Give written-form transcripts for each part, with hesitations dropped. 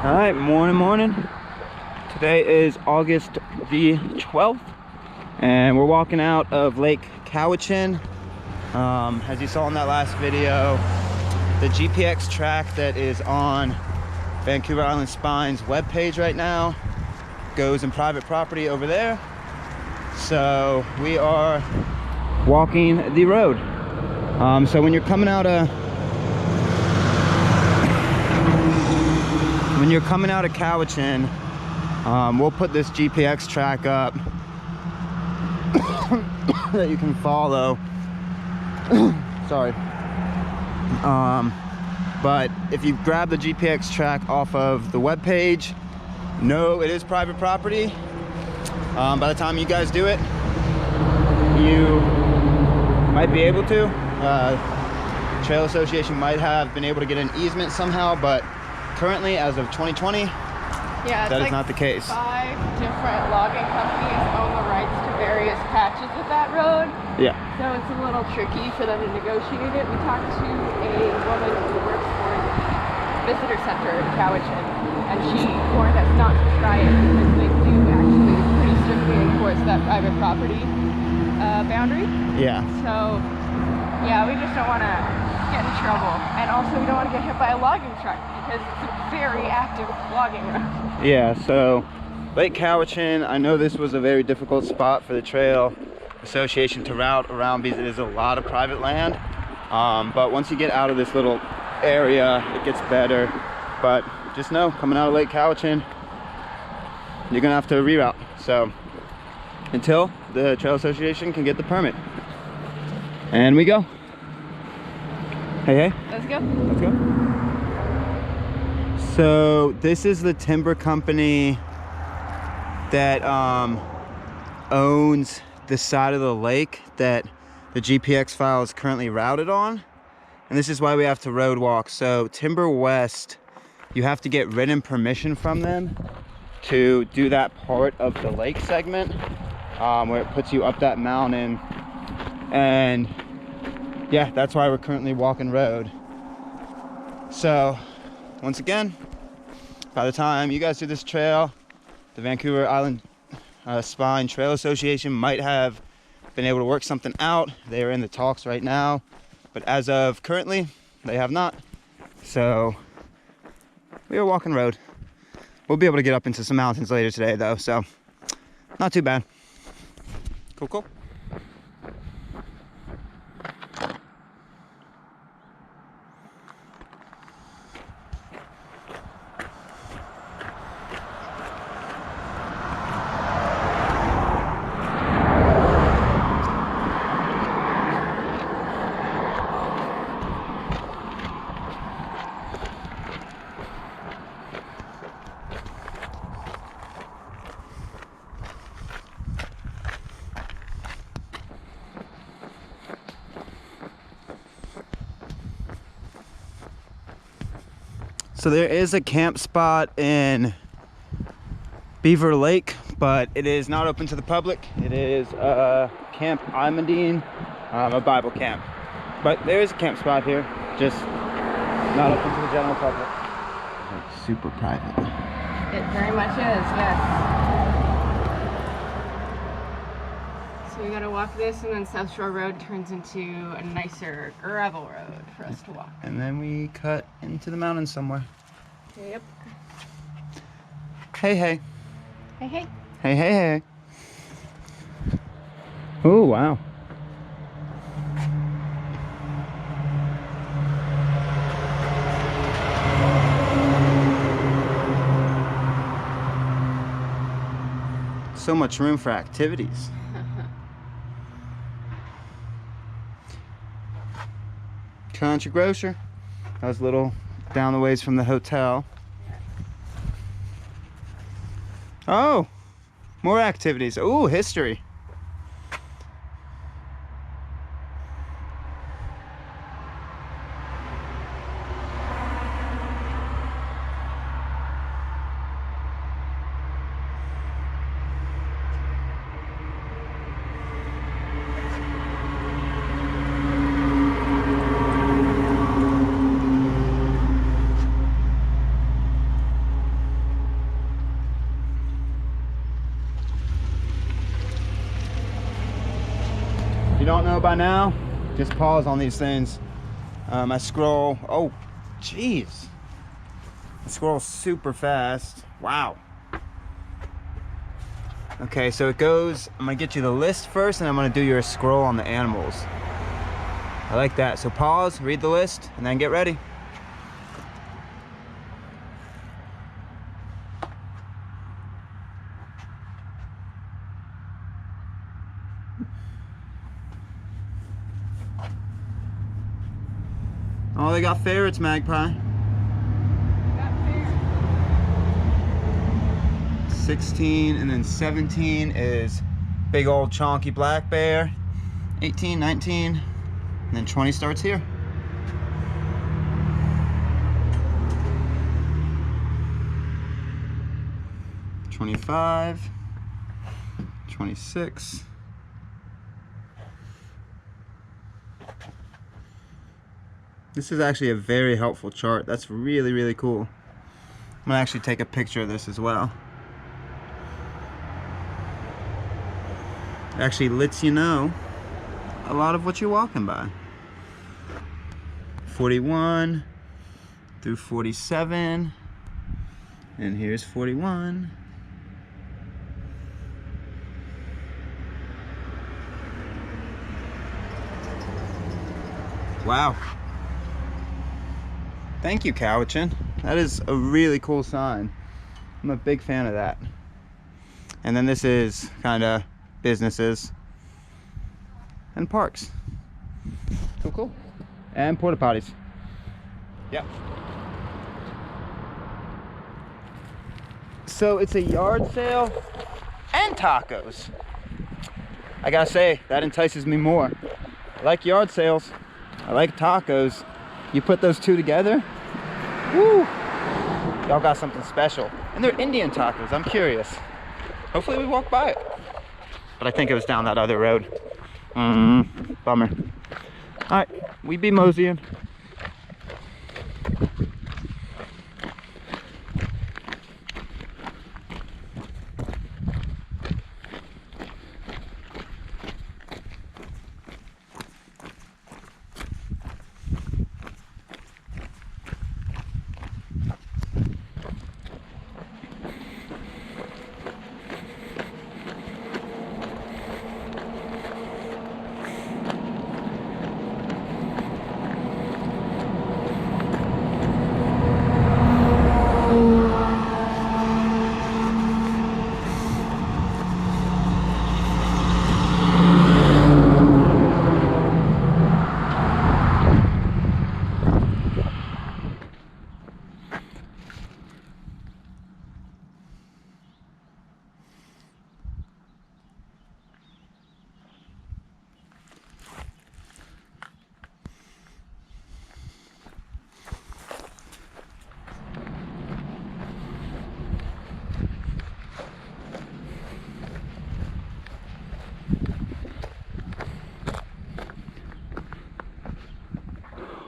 All right, morning. Today is August the 12th, and we're walking out of Lake Cowichan. As you saw in that last video, the GPX track that is on Vancouver Island Spine's webpage right now goes in private property over there. So we are walking the road. So when you're coming out of Cowichan, we'll put this GPX track up that you can follow. Sorry. But if you grab the GPX track off of the webpage, no, it is private property. By the time you guys do it, you might be able to. Trail Association might have been able to get an easement somehow, but currently, as of 2020, yeah, that is not the case. 5 different logging companies own the rights to various patches of that road. Yeah. So it's a little tricky for them to negotiate it. We talked to a woman who works for the visitor center in Cowichan, and she warned us not to try it because they do actually pretty strictly enforce that private property boundary. Yeah. So, yeah, we just don't want to get in trouble, and also we don't want to get hit by a logging truck because it's a very active logging road. Yeah, so Lake Cowichan, I know this was a very difficult spot for the Trail Association to route around because it is a lot of private land, but once you get out of this little area it gets better. But just know, coming out of Lake Cowichan, you're gonna have to reroute, so until the Trail Association can get the permit. And we go. Hey. Let's go. Let's go. So this is the timber company that owns the side of the lake that the GPX file is currently routed on. And this is why we have to road walk. So Timber West, you have to get written permission from them to do that part of the lake segment where it puts you up that mountain. And yeah, that's why we're currently walking road. So once again, by the time you guys do this trail, the Vancouver Island Spine Trail Association might have been able to work something out. They are in the talks right now, but as of currently, they have not. So we are walking road. We'll be able to get up into some mountains later today though, so not too bad. Cool. So there is a camp spot in Beaver Lake, but it is not open to the public. It is Camp Imondine, a Bible camp. But there is a camp spot here, just not open to the general public. It's super private. It very much is, yes. So we gotta walk this, and then South Shore Road turns into a nicer gravel road for us to walk. And then we cut into the mountains somewhere. Yep. Hey. Hey. Oh, wow. So much room for activities. Country grocer. That was a little down the ways from the hotel. Oh, more activities. Oh, history. don't know by now, just pause on these things. I scroll, oh, jeez. I scroll super fast. Wow. Okay, so it goes, I'm gonna get you the list first, and I'm gonna do your scroll on the animals. I like that. So pause, read the list, and then get ready. Oh, they got ferrets, Magpie. 16, and then 17 is big old chonky black bear. 18, 19, and then 20 starts here. $25, $26. This is actually a very helpful chart. That's really, really cool. I'm gonna actually take a picture of this as well. It actually lets you know a lot of what you're walking by. 41 through 47, and here's 41. Wow. Thank you, Cowichan. That is a really cool sign. I'm a big fan of that. And then this is kind of businesses and parks. So cool. And porta potties. Yeah. So it's a yard sale and tacos. I gotta say, that entices me more. I like yard sales. I like tacos. You put those two together, woo! Y'all got something special. And they're Indian tacos, I'm curious. Hopefully we walk by it. But I think it was down that other road. Bummer. All right, we be moseying.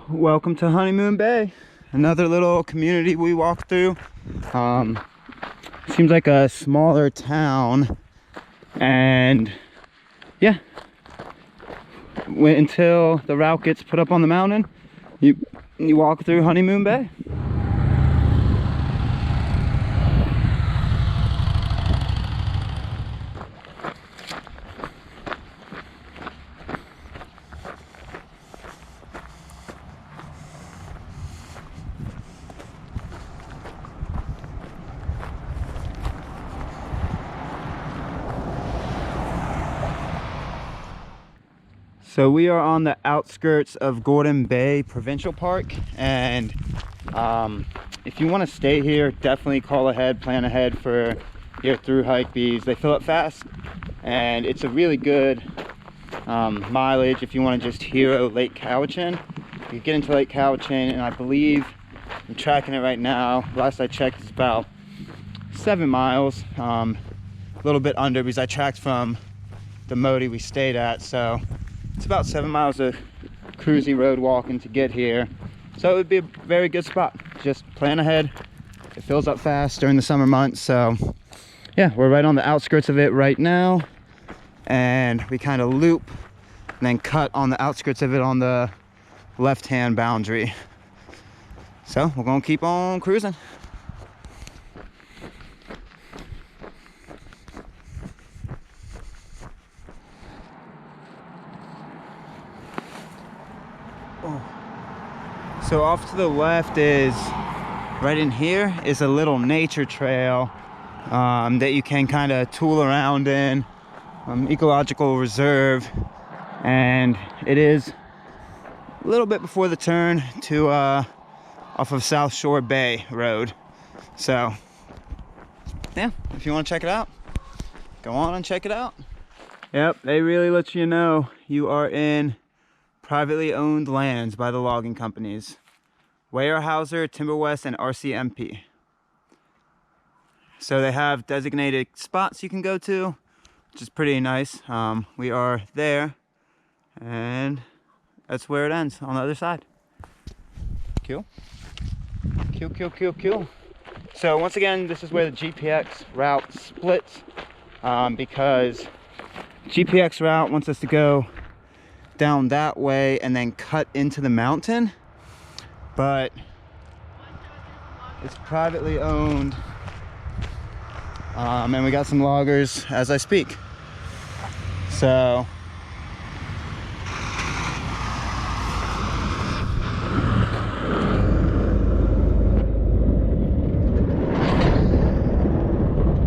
Welcome to Honeymoon Bay, another little community we walked through. Seems like a smaller town, and yeah, wait until the route gets put up on the mountain. You walk through Honeymoon Bay. So we are on the outskirts of Gordon Bay Provincial Park, and if you want to stay here, definitely call ahead, plan ahead for your through hike bees. They fill up fast, and it's a really good mileage if you want to just hero Lake Cowichan. You get into Lake Cowichan, and I believe I'm tracking it right now. Last I checked, it's about 7 miles, a little bit under because I tracked from the Modi we stayed at, so it's about 7 miles of cruisy road walking to get here. So it would be a very good spot. Just plan ahead. It fills up fast during the summer months. So yeah, we're right on the outskirts of it right now. And we kind of loop and then cut on the outskirts of it on the left-hand boundary. So we're gonna keep on cruising. So off to the left is, right in here, is a little nature trail that you can kind of tool around in, ecological reserve, and it is a little bit before the turn to off of South Shore Bay Road. So yeah, if you want to check it out, go on and check it out. Yep, they really let you know you are in privately owned lands by the logging companies. Weyerhaeuser, Timber West, and RCMP. So they have designated spots you can go to, which is pretty nice. We are there, and that's where it ends on the other side. Cool. Cool. So once again, this is where the GPX route splits, because GPX route wants us to go down that way and then cut into the mountain, but it's privately owned, and we got some loggers as I speak. So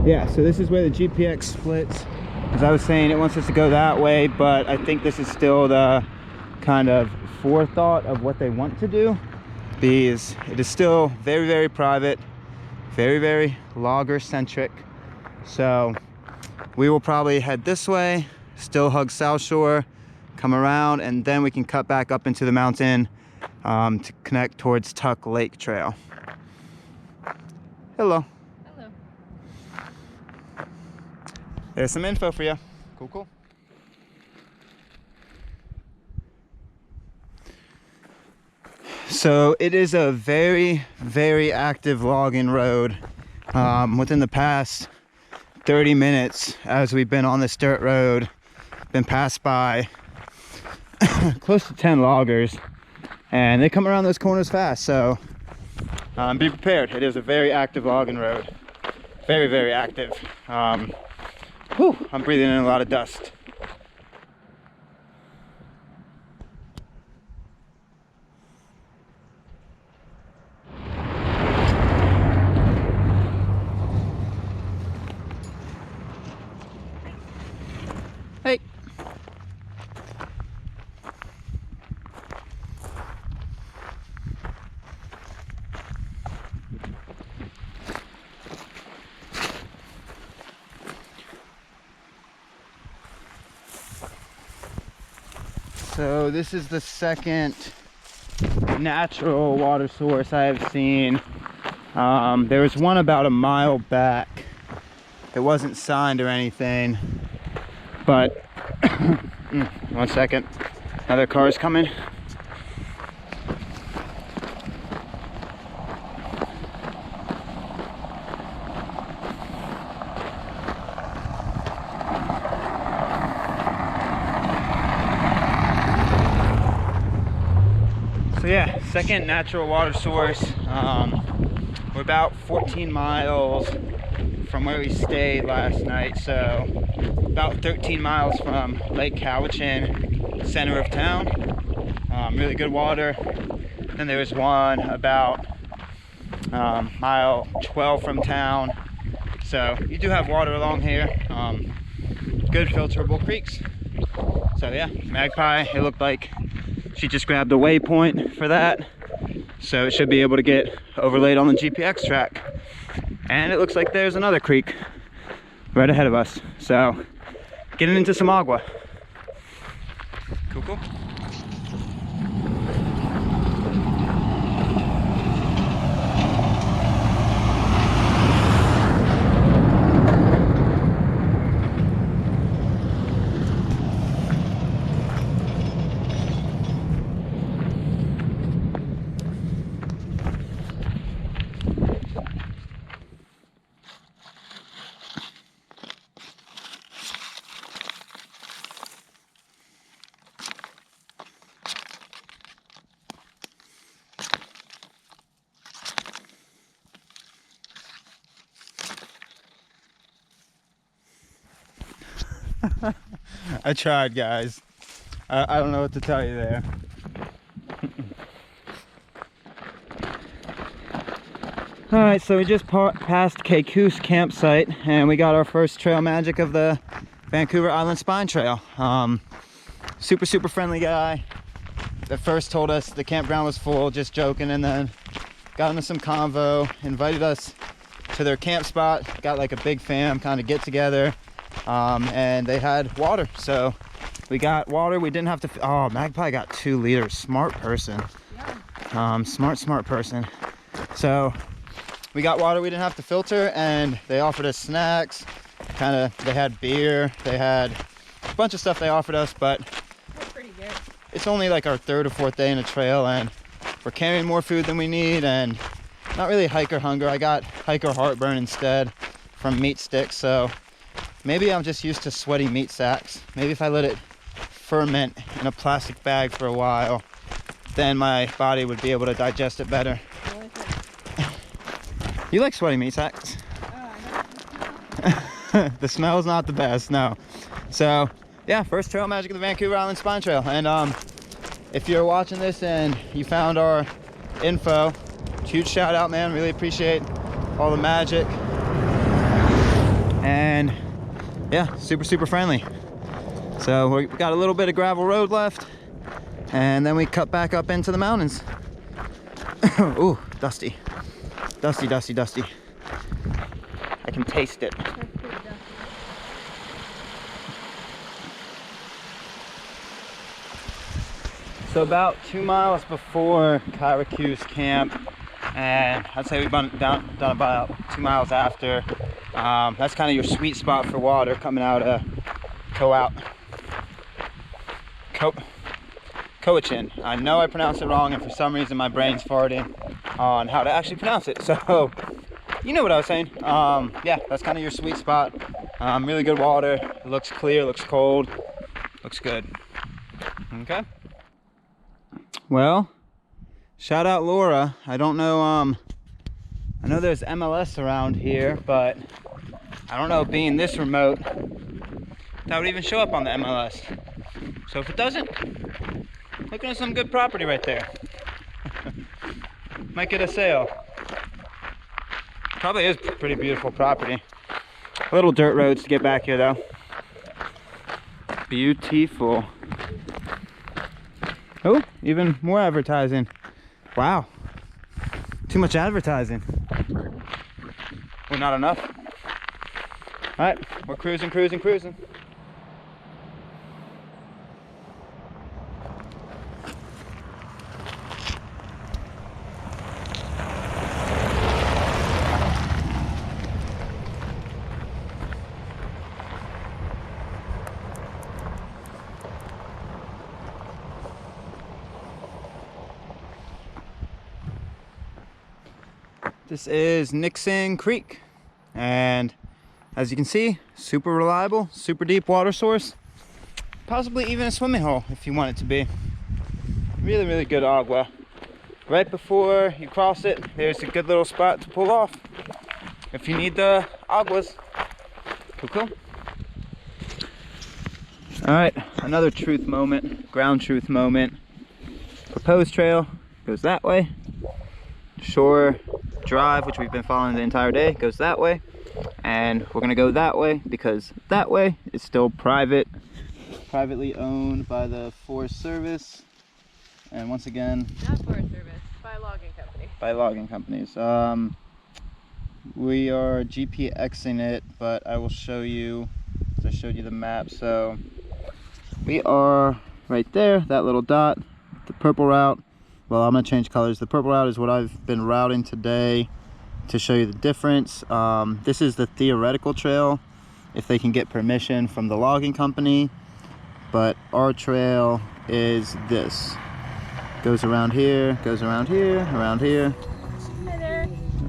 yeah, so this is where the GPX splits. As I was saying, it wants us to go that way, but I think this is still the kind of forethought of what they want to do, because it is still very, very private, very, very logger centric. So we will probably head this way, still hug South Shore, come around, and then we can cut back up into the mountain to connect towards Tuck Lake Trail. Hello. There's some info for you. Cool. So it is a very, very active logging road. Within the past 30 minutes, as we've been on this dirt road, been passed by close to 10 loggers, and they come around those corners fast. So be prepared. It is a very active logging road. Very, very active. Whew, I'm breathing in a lot of dust. Hey. So this is the second natural water source I have seen. There was one about a mile back. It wasn't signed or anything, but 1 second, another car is coming. So yeah, second natural water source. We're about 14 miles from where we stayed last night, so about 13 miles from Lake Cowichan, center of town. Really good water. Then there was one about mile 12 from town. So you do have water along here. Good filterable creeks. So yeah, Magpie, it looked like she just grabbed a waypoint for that, so it should be able to get overlaid on the GPX track. And it looks like there's another creek right ahead of us, so getting into some agua. Cool. I tried, guys. I don't know what to tell you there. All right, so we just passed Kessinger campsite, and we got our first trail magic of the Vancouver Island Spine Trail. Super friendly guy. At first told us the campground was full, just joking, and then got into some convo, invited us to their camp spot, got like a big fam kind of get together, and they had water. So we got water. We didn't have to, oh, Magpie got 2 liters. Smart person. Smart person. So we got water we didn't have to filter, and they offered us snacks. They had beer, they had a bunch of stuff they offered us, but That's pretty good. It's only like our 3rd or 4th day in a trail, and we're carrying more food than we need, and not really hiker hunger. I got hiker heartburn instead from meat sticks, so maybe I'm just used to sweaty meat sacks. Maybe if I let it ferment in a plastic bag for a while, then my body would be able to digest it better. You like sweaty meat sacks? The smell's not the best, no. So yeah, first trail magic of the Vancouver Island Spine Trail. And if you're watching this and you found our info, huge shout out, man. Really appreciate all the magic. And yeah, super friendly. So we got a little bit of gravel road left, and then we cut back up into the mountains. Ooh, dusty. Dusty. I can taste it. So about 2 miles before Cowichan Camp, and I'd say we've done about 2 miles after. That's kind of your sweet spot for water coming out of Cowichan. I know I pronounced it wrong, and for some reason my brain's farting on how to actually pronounce it. So you know what I was saying. Yeah, that's kind of your sweet spot. Really good water. It looks clear, looks cold, looks good. Okay. Well, shout out Laura. I don't know, I know there's MLS around here, but I don't know, being this remote, that would even show up on the MLS. So if it doesn't, looking at some good property right there. Might get a sale. Probably is pretty beautiful property. Little dirt roads to get back here though. Beautiful. Oh, even more advertising. Wow. Too much advertising. Well, not enough. All right, we're cruising. This is Nixon Creek, and as you can see, super reliable, super deep water source, possibly even a swimming hole if you want it to be. Really good agua. Right before you cross it, there's a good little spot to pull off if you need the aguas. Cool. All right, another truth moment, ground truth moment. Proposed trail goes that way. Shore Drive, which we've been following the entire day, goes that way, and we're gonna go that way because that way is still privately owned by the Forest Service, and once again, Not Forest Service, by a logging company. By logging companies. We are GPXing it, but I will show you, as I showed you the map. So we are right there, that little dot, the purple route. Well, I'm gonna change colors. The purple route is what I've been routing today to show you the difference. This is the theoretical trail, if they can get permission from the logging company. But our trail is this. Goes around here, goes around here, around here,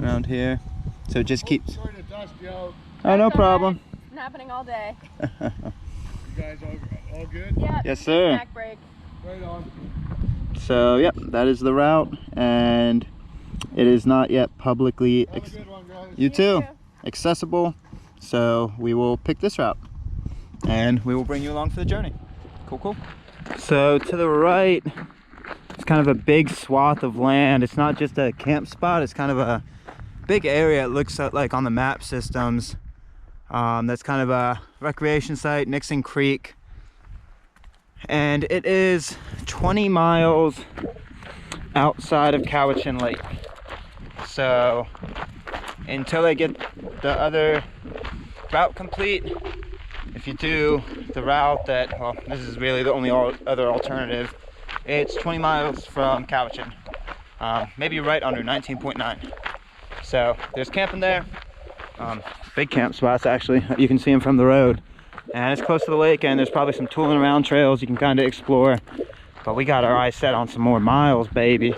around here. So it just keeps. Sorry to dust you out. Oh, no problem. It's been happening all day. You guys all good? Yeah. Yes, sir. Snack break. Right on. So, yep, that is the route, and it is not yet publicly Have a good one, guys. you too too. accessible. So we will pick this route. and we will bring you along for the journey. Cool. So to the right, it's kind of a big swath of land. It's not just a camp spot, it's kind of a big area. It looks like on the map systems. That's kind of a recreation site, Nixon Creek. And it is 20 miles outside of Cowichan Lake. So until they get the other route complete, if you do the route that, well, this is really the only other alternative, it's 20 miles from Cowichan, maybe right under 19.9. So there's camping there, big camp spots actually, you can see them from the road, and it's close to the lake, and there's probably some tooling around trails you can kind of explore, but we got our eyes set on some more miles, baby.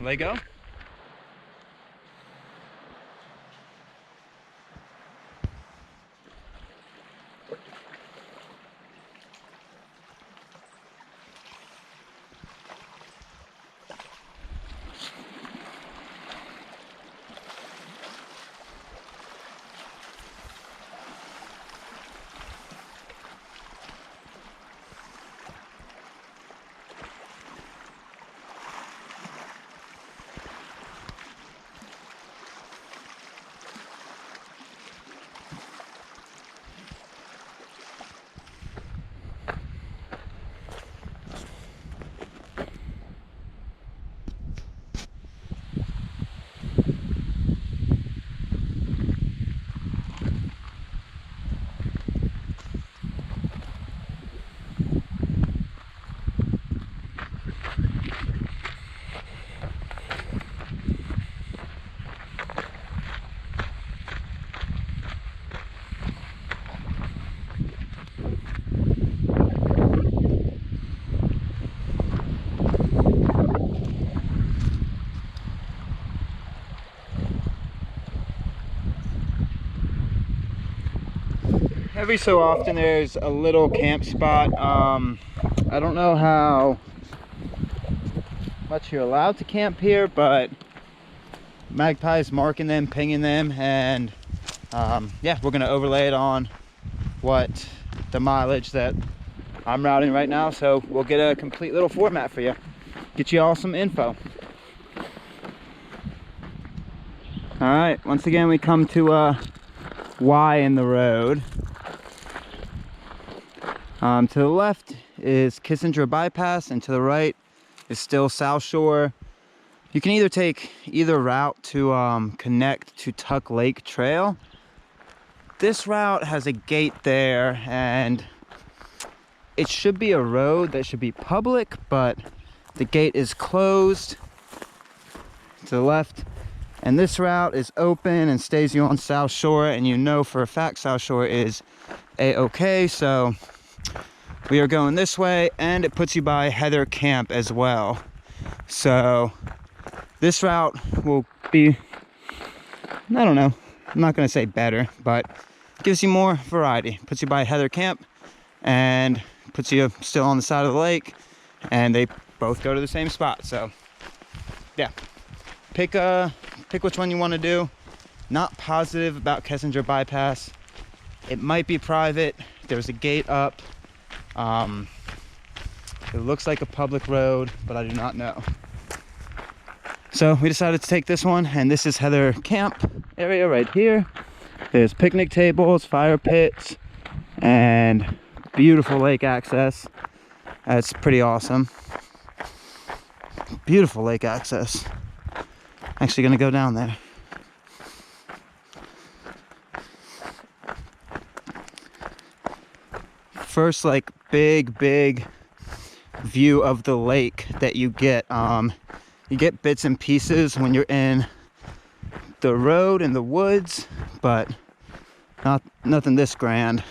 Let go. Every so often there's a little camp spot. I don't know how much you're allowed to camp here, but Magpie's marking them, pinging them, and yeah, we're gonna overlay it on what the mileage that I'm routing right now, so we'll get a complete little format for you, get you all some info. All right, once again we come to a Y in the road. To the left is Kessinger bypass, and to the right is still South Shore. You can either take either route to connect to Tuck Lake Trail. This route has a gate there, and it should be a road that should be public, but the gate is closed to the left. And this route is open and stays you on South Shore, and you know for a fact South Shore is a-okay, so we are going this way, and it puts you by Hessinger Camp as well. So this route will be, I don't know, I'm not gonna say better, but gives you more variety. Puts you by Hessinger Camp and puts you still on the side of the lake, and they both go to the same spot. So yeah, pick which one you want to do. Not positive about Kessinger bypass. It might be private. There's a gate up. It looks like a public road, but I do not know. So we decided to take this one, and this is Hessinger Camp area right here. There's picnic tables, fire pits, and beautiful lake access. That's pretty awesome. Beautiful lake access. Actually gonna go down there. First, like, big view of the lake that you get. You get bits and pieces when you're in the road and the woods, but nothing this grand.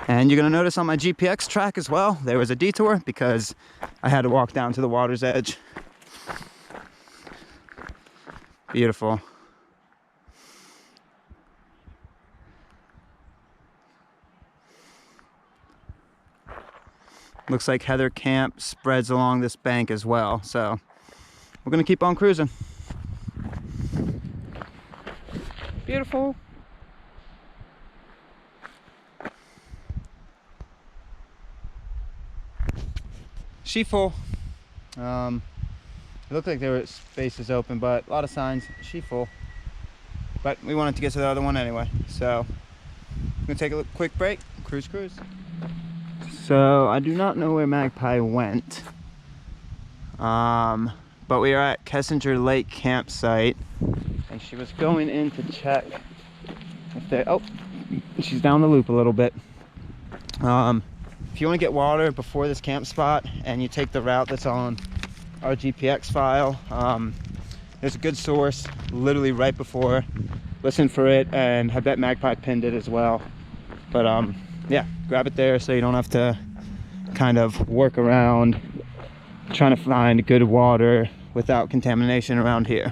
And you're gonna notice on my GPX track as well, there was a detour because I had to walk down to the water's edge. Beautiful. Looks like Hessinger Camp spreads along this bank as well, so we're gonna keep on cruising. Beautiful. She full. It looked like there were spaces open, but a lot of signs. She full. But we wanted to get to the other one anyway, so I'm gonna take a quick break. Cruise. So I do not know where Magpie went, but we are at Kessinger Lake campsite, and she was going in to check if they. Oh, she's down the loop a little bit. If you want to get water before this camp spot and you take the route that's on our GPX file, there's a good source literally right before. Listen for it, and I bet Magpie pinned it as well. But yeah, grab it there so you don't have to kind of work around trying to find good water without contamination around here.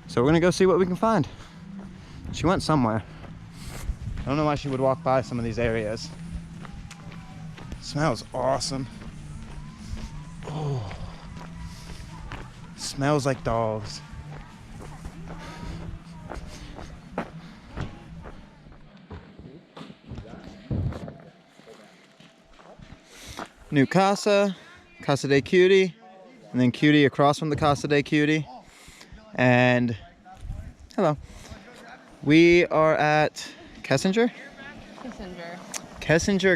So we're gonna go see what we can find. She went somewhere. I don't know why she would walk by some of these areas. Smells awesome. Oh, smells like dogs. New Casa de Cutie, and then Cutie across from the Casa de Cutie. And hello. We are at Kessinger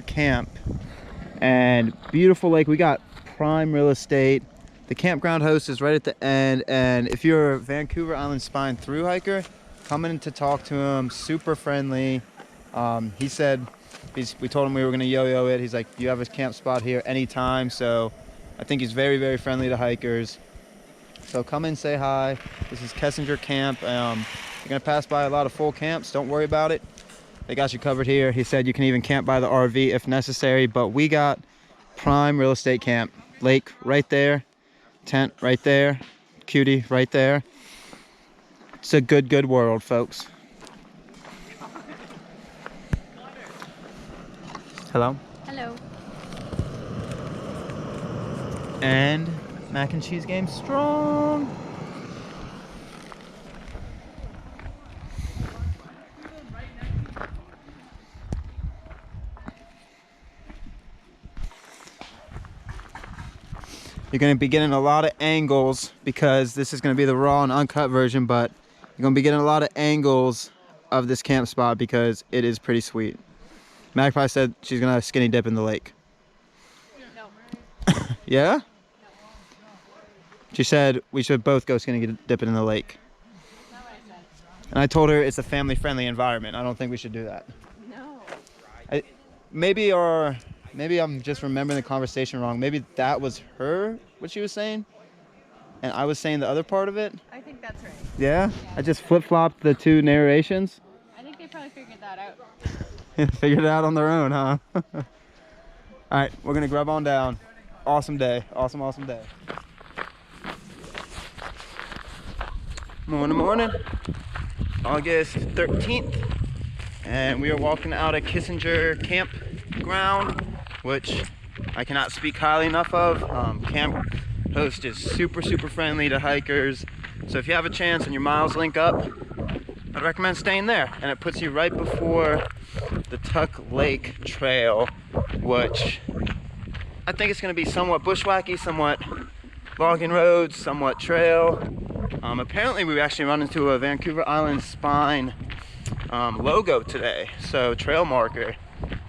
Camp, and beautiful lake. We got prime real estate. The campground host is right at the end, and if you're a Vancouver Island Spine thru hiker, come in to talk to him. Super friendly. He said we told him we were gonna yo-yo it. He's like, you have a camp spot here anytime. So I think he's very, very friendly to hikers. So come in, say hi. This is Kessinger Camp. You're gonna pass by a lot of full camps. Don't worry about it. They got you covered here. He said you can even camp by the RV if necessary, but we got prime real estate camp. Lake right there, tent right there, Cutie right there. It's a good world, folks. Hello. Hello. And mac and cheese game strong. You're going to be getting a lot of angles because this is going to be the raw and uncut version, but you're going to be getting a lot of angles of this camp spot because it is pretty sweet. Magpie said she's going to skinny dip in the lake. No. Yeah? She said we should both go skinny dipping in the lake. That's not what I said. And I told her it's a family-friendly environment. I don't think we should do that. No. Maybe I'm just remembering the conversation wrong. Maybe that was what she was saying, and I was saying the other part of it. I think that's right. Yeah? I just flip-flopped the two narrations. I think they probably figured that out. Figured it out on their own, huh? All right, we're gonna grub on down. Awesome day. Awesome day. Morning. August 13th. And we are walking out of Kessinger Campground, which I cannot speak highly enough of. Camp host is super friendly to hikers. So if you have a chance and your miles link up, I'd recommend staying there. And it puts you right before the Tuck Lake Trail, which I think it's going to be somewhat bushwhacky, somewhat logging roads, somewhat trail. Apparently we actually run into a Vancouver Island Spine logo today, so trail marker.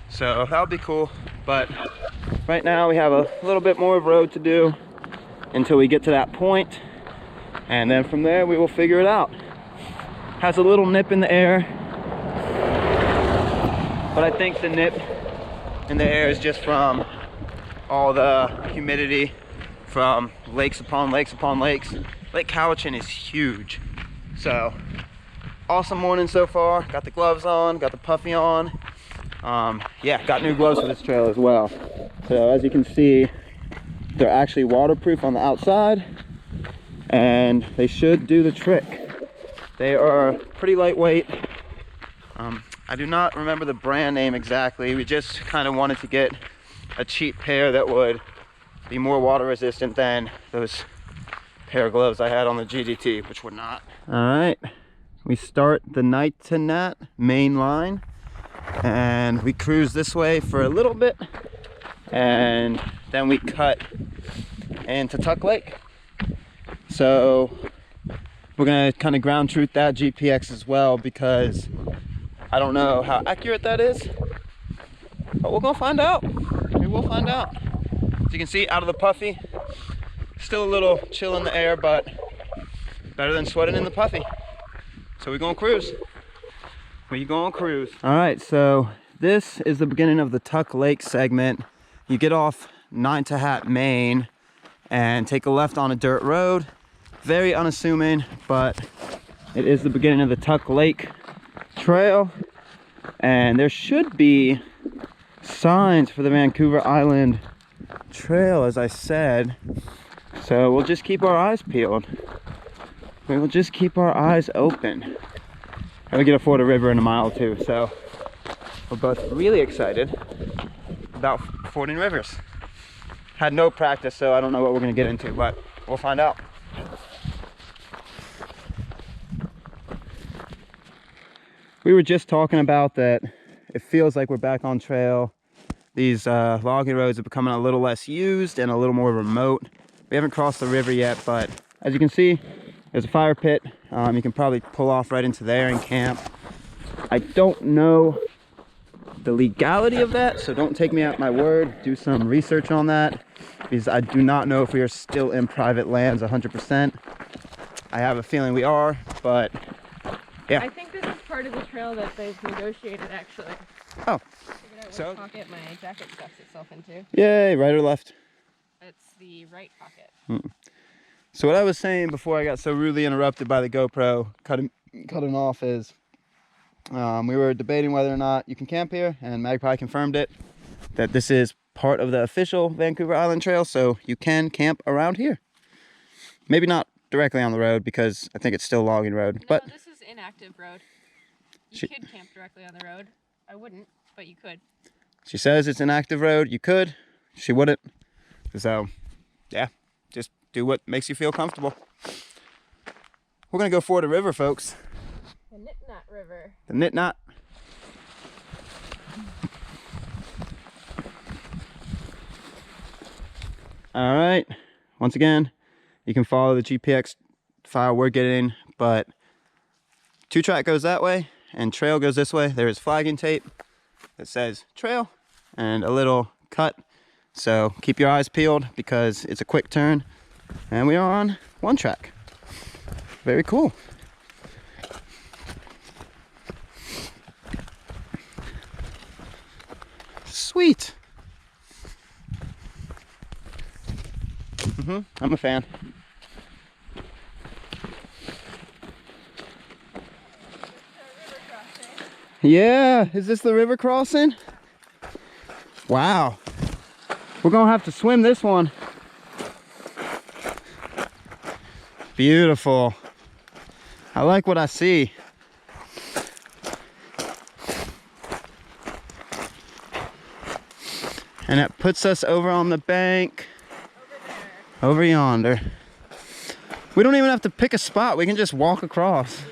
So that'll be cool. But right now we have a little bit more of road to do until we get to that point, and then from there we will figure it out. Has a little nip in the air, but I think the nip in the air is just from all the humidity from lakes upon lakes upon lakes. Lake Cowichan is huge. So awesome morning so far. Got the gloves on, got the puffy on. Yeah, got new gloves for this trail as well. So as you can see, they're actually waterproof on the outside, and they should do the trick. They are pretty lightweight. I do not remember the brand name exactly. We just kind of wanted to get a cheap pair that would be more water resistant than those pair of gloves I had on the GDT, which were not. All right, we start the Night to Nat main line and we cruise this way for a little bit, and then we cut into Tuck Lake. So we're gonna kind of ground truth that GPX as well, because I don't know how accurate that is, but we're gonna find out. We will find out. As you can see, out of the puffy, still a little chill in the air, but better than sweating in the puffy. So we're gonna cruise. We're gonna cruise. All right, so this is the beginning of the Tuck Lake segment. You get off 9 to Hat Main and take a left on a dirt road. Very unassuming, but it is the beginning of the Tuck Lake Trail. And there should be signs for the Vancouver Island Trail, as I said. So we'll just keep our eyes peeled. We will just keep our eyes open. And we get to ford a river in a mile too, so we're both really excited about fording rivers. Had no practice, so I don't know what we're gonna get into, but we'll find out. We were just talking about that it feels like we're back on trail. These logging roads are becoming a little less used and a little more remote. We haven't crossed the river yet, but as you can see, there's a fire pit. You can probably pull off right into there and camp. I don't know the legality of that, so don't take me at my word. Do some research on that, because I do not know if we are still in private lands 100%. I have a feeling we are, but yeah. I think this is part of the trail that they've negotiated, actually. Oh. Figured out So? what pocket my jacket stuffs itself into. Yay, right or left? It's the right pocket. So what I was saying before I got so rudely interrupted by the GoPro cutting off is we were debating whether or not you can camp here, and Magpie confirmed it, that this is part of the official Vancouver Island Trail, so you can camp around here. Maybe not directly on the road, because I think it's still logging road. No, but this is inactive road. You could camp directly on the road. I wouldn't, but you could. She says it's an active road. You could. She wouldn't. So, yeah, just do what makes you feel comfortable. We're gonna go ford a river, folks. The Nitnat River. The Nitnat. All right. Once again, you can follow the GPX file we're getting, but 2-track goes that way and trail goes this way. There is flagging tape that says trail and a little cut. So keep your eyes peeled, because it's a quick turn and we are on 1-track. Very cool. Sweet. I'm a fan. Yeah, is this the river crossing? Wow. We're gonna have to swim this one. Beautiful. I like what I see. And it puts us over on the bank. Over yonder. We don't even have to pick a spot. We can just walk across. Yeah.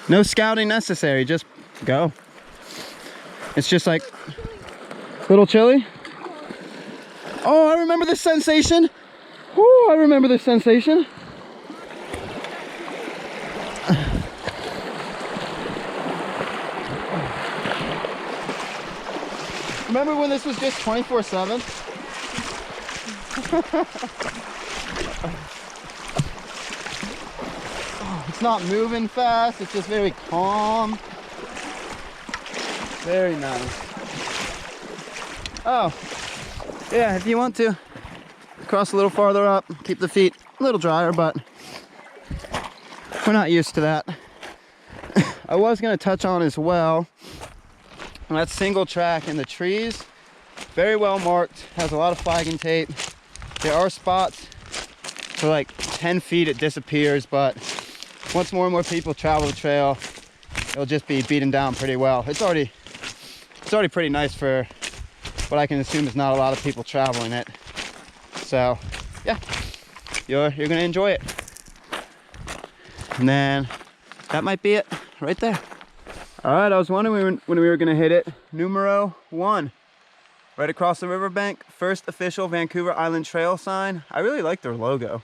No scouting necessary. Just go. It's just like a little chilly. Oh, I remember this sensation. Oh, I remember this sensation. Remember when this was just 24/7? Oh, it's not moving fast, it's just very calm. Very nice. Oh, yeah, if you want to cross a little farther up, keep the feet a little drier, but we're not used to that. I was going to touch on as well, that single track in the trees, very well marked, has a lot of flagging tape. There are spots for like 10 feet it disappears, but once more and more people travel the trail, it'll just be beaten down pretty well. It's already pretty nice for what I can assume is not a lot of people traveling it. So yeah, you're gonna enjoy it. And then that might be it right there. All right, I was wondering when we were gonna hit it. Numero 1, right across the riverbank. First official Vancouver Island Trail sign. I really like their logo.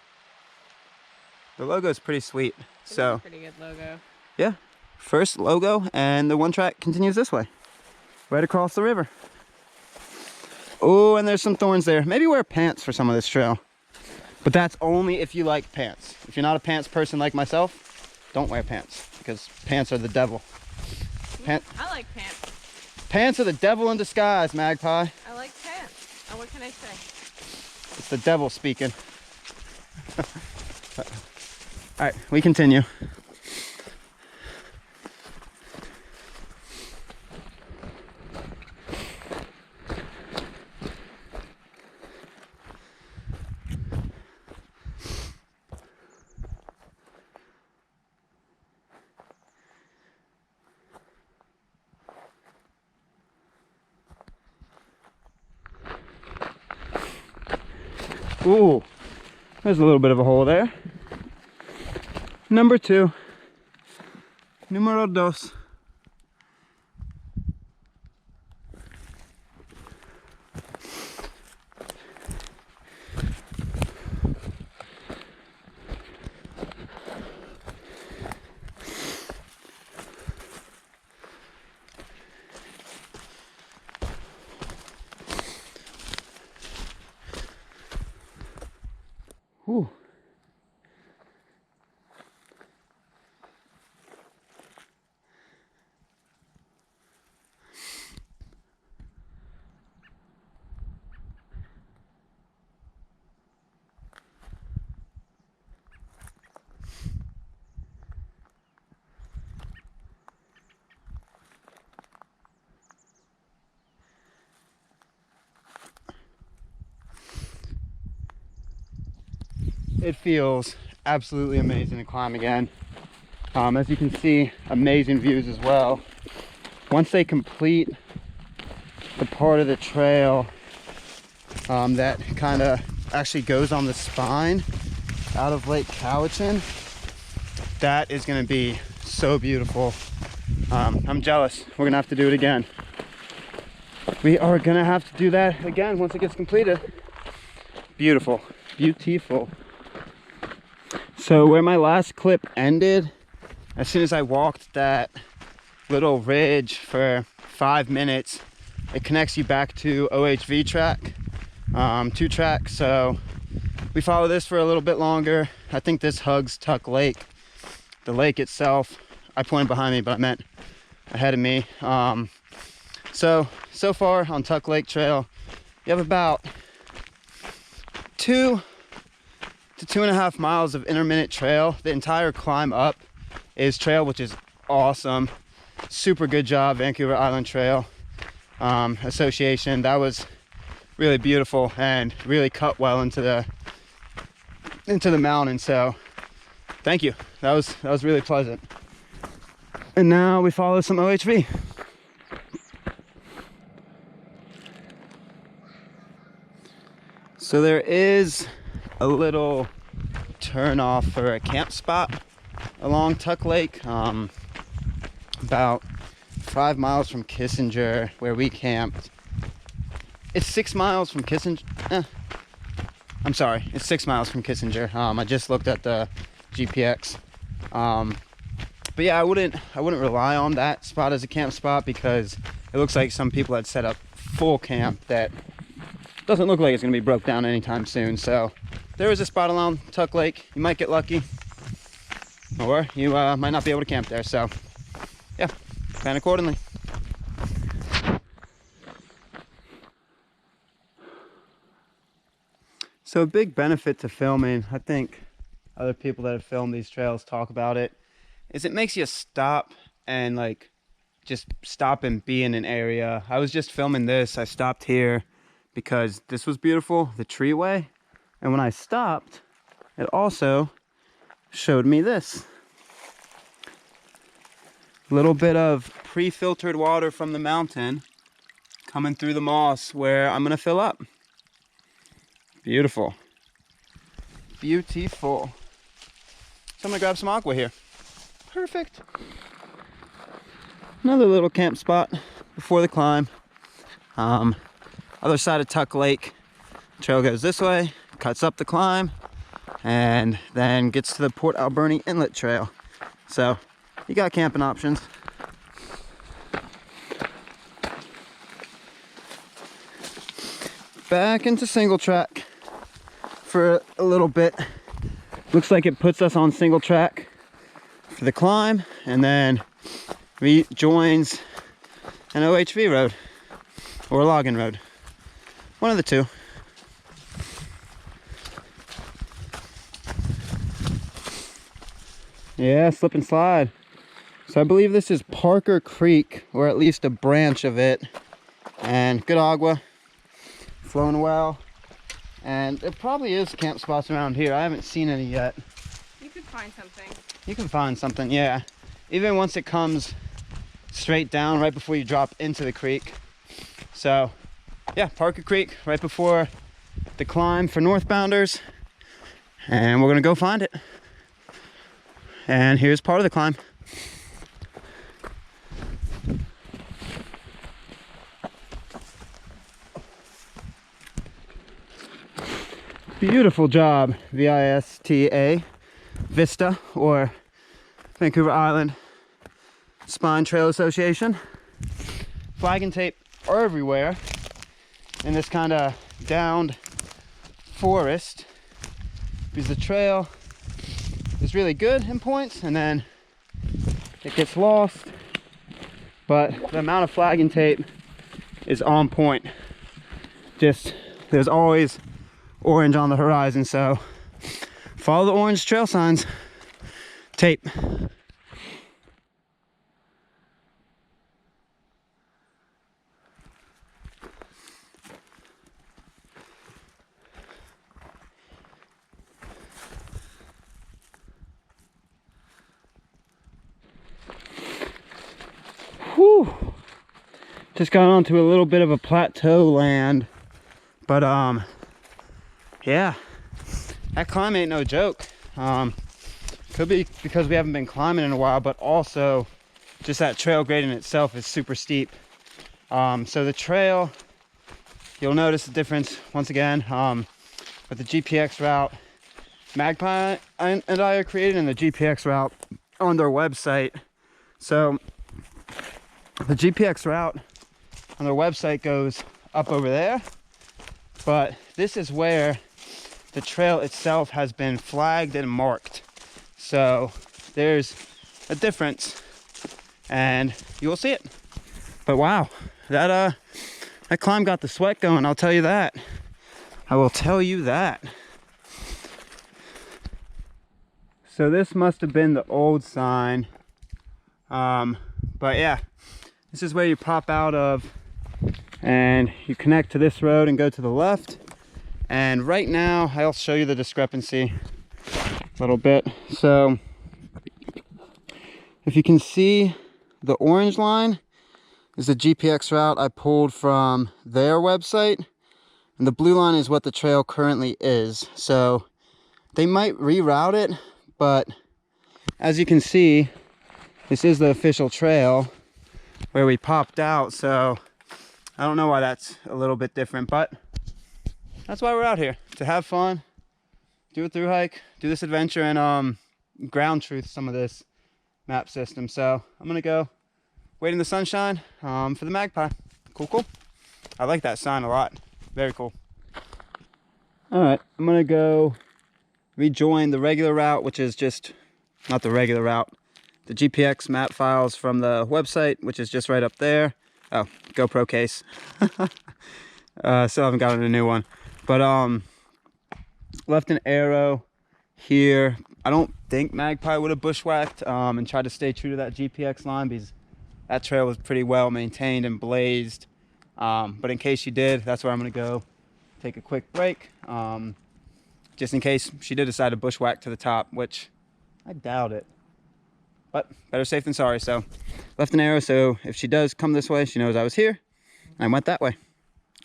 The logo is pretty sweet. So pretty good logo. Yeah, first logo, and the one track continues this way, right across the river. Oh, and there's some thorns there. Maybe wear pants for some of this trail, but that's only if you like pants. If you're not a pants person like myself, don't wear pants, because pants are the devil. I like pants. Pants are the devil in disguise, Magpie. I like pants. Oh, what can I say? It's the devil speaking. All right, we continue. Ooh, there's a little bit of a hole there. Number 2. Numero 2. Ooh. It feels absolutely amazing to climb again. As you can see, amazing views as well. Once they complete the part of the trail that kind of actually goes on the spine out of Lake Cowichan, that is going to be so beautiful. I'm jealous. We're going to have to do it again. We are going to have to do that again once it gets completed. Beautiful. Beautiful. So where my last clip ended, as soon as I walked that little ridge for 5 minutes, it connects you back to OHV track, 2 tracks. So we follow this for a little bit longer. I think this hugs Tuck Lake. The lake itself, I pointed behind me, but I meant ahead of me. So far on Tuck Lake Trail, you have about 2 to 2.5 miles of intermittent trail. The entire climb up is trail, which is awesome. Super good job, Vancouver Island Trail Association. That was really beautiful and really cut well into the mountain. So thank you. That was really pleasant. And now we follow some OHV. So there is a little turn off for a camp spot along Tuck Lake, about 5 miles from Kessinger, where we camped. It's 6 miles from Kessinger. I'm sorry, it's 6 miles from Kessinger. I just looked at the GPX. But yeah, I wouldn't rely on that spot as a camp spot, because it looks like some people had set up full camp that doesn't look like it's going to be broke down anytime soon. So there is a spot along Tuck Lake. You might get lucky, or you might not be able to camp there. So yeah, plan accordingly. So a big benefit to filming, I think other people that have filmed these trails talk about it, is it makes you stop and like just stop and be in an area. I was just filming this. I stopped here because this was beautiful, the treeway. And when I stopped, it also showed me this. Little bit of pre-filtered water from the mountain coming through the moss where I'm gonna fill up. Beautiful. Beautiful. So I'm gonna grab some aqua here. Perfect. Another little camp spot before the climb. Other side of Tuck Lake. Trail goes this way, cuts up the climb, and then gets to the Port Alberni Inlet Trail. So you got camping options. Back into single track for a little bit. Looks like it puts us on single track for the climb, and then rejoins an OHV road or a logging road. One of the two. Yeah, slip and slide. So I believe this is Parker Creek, or at least a branch of it. And good agua, flowing well. And there probably is camp spots around here. I haven't seen any yet. You could find something. You can find something, yeah. Even once it comes straight down right before you drop into the creek. So yeah, Parker Creek right before the climb for northbounders. And we're gonna go find it. And here's part of the climb. Beautiful job, VISTA, Vista, or Vancouver Island Spine Trail Association. Flag and tape are everywhere in this kind of downed forest, because the trail is really good in points and then it gets lost, but the amount of flag and tape is on point. Just, there's always orange on the horizon, so follow the orange trail signs. Tape. Whew. Just got onto a little bit of a plateau land, but yeah, that climb ain't no joke. Could be because we haven't been climbing in a while, but also just that trail grade in itself is super steep. So the trail, you'll notice the difference once again with the GPX route Magpie and I are creating, and the GPX route on their website. So the GPX route on their website goes up over there, but this is where the trail itself has been flagged and marked. So there's a difference and you will see it. But wow, that climb got the sweat going, I'll tell you that. I will tell you that. So this must have been the old sign. But yeah, this is where you pop out of and you connect to this road and go to the left. And right now, I'll show you the discrepancy a little bit. So if you can see, the orange line is the GPX route I pulled from their website, and the blue line is what the trail currently is. So they might reroute it, but as you can see, this is the official trail where we popped out. So I don't know why that's a little bit different, but that's why we're out here, to have fun, do a thru hike, do this adventure, and ground truth some of this map system. So I'm gonna go wait in the sunshine for the Magpie. Cool. I like that sign a lot. Very cool. All right, I'm gonna go rejoin the regular route, which is just not the regular route, the GPX map files from the website, which is just right up there. Oh, GoPro case. Still haven't gotten a new one. But left an arrow here. I don't think Magpie would have bushwhacked and tried to stay true to that GPX line, because that trail was pretty well maintained and blazed. But in case she did, that's where I'm gonna go take a quick break. Just in case she did decide to bushwhack to the top, which I doubt it. But better safe than sorry. So left an arrow, so if she does come this way, she knows I was here. I went that way.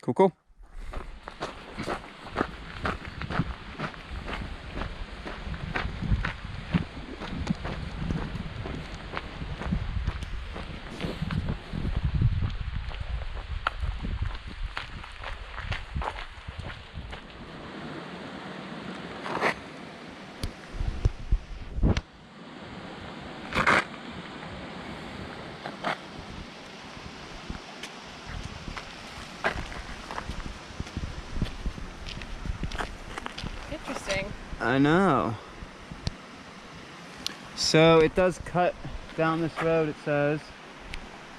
Cool. I know. So it does cut down this road, it says.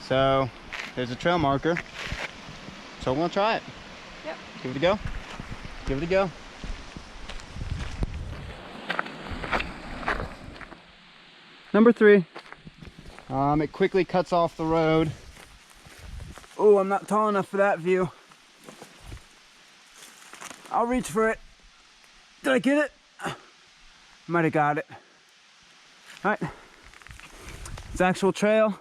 So there's a trail marker. So we're gonna try it. Yep. Give it a go. Give it a go. Number 3. It quickly cuts off the road. Oh, I'm not tall enough for that view. I'll reach for it. Did I get it? Might have got it. All right. It's actual trail.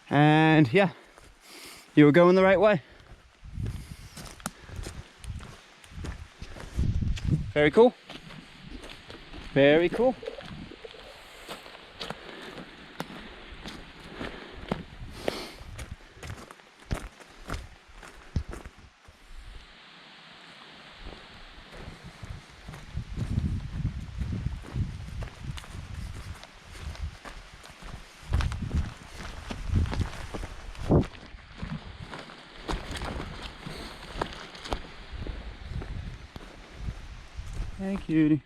And yeah, you were going the right way. Very cool. Very cool. Hey, cutie.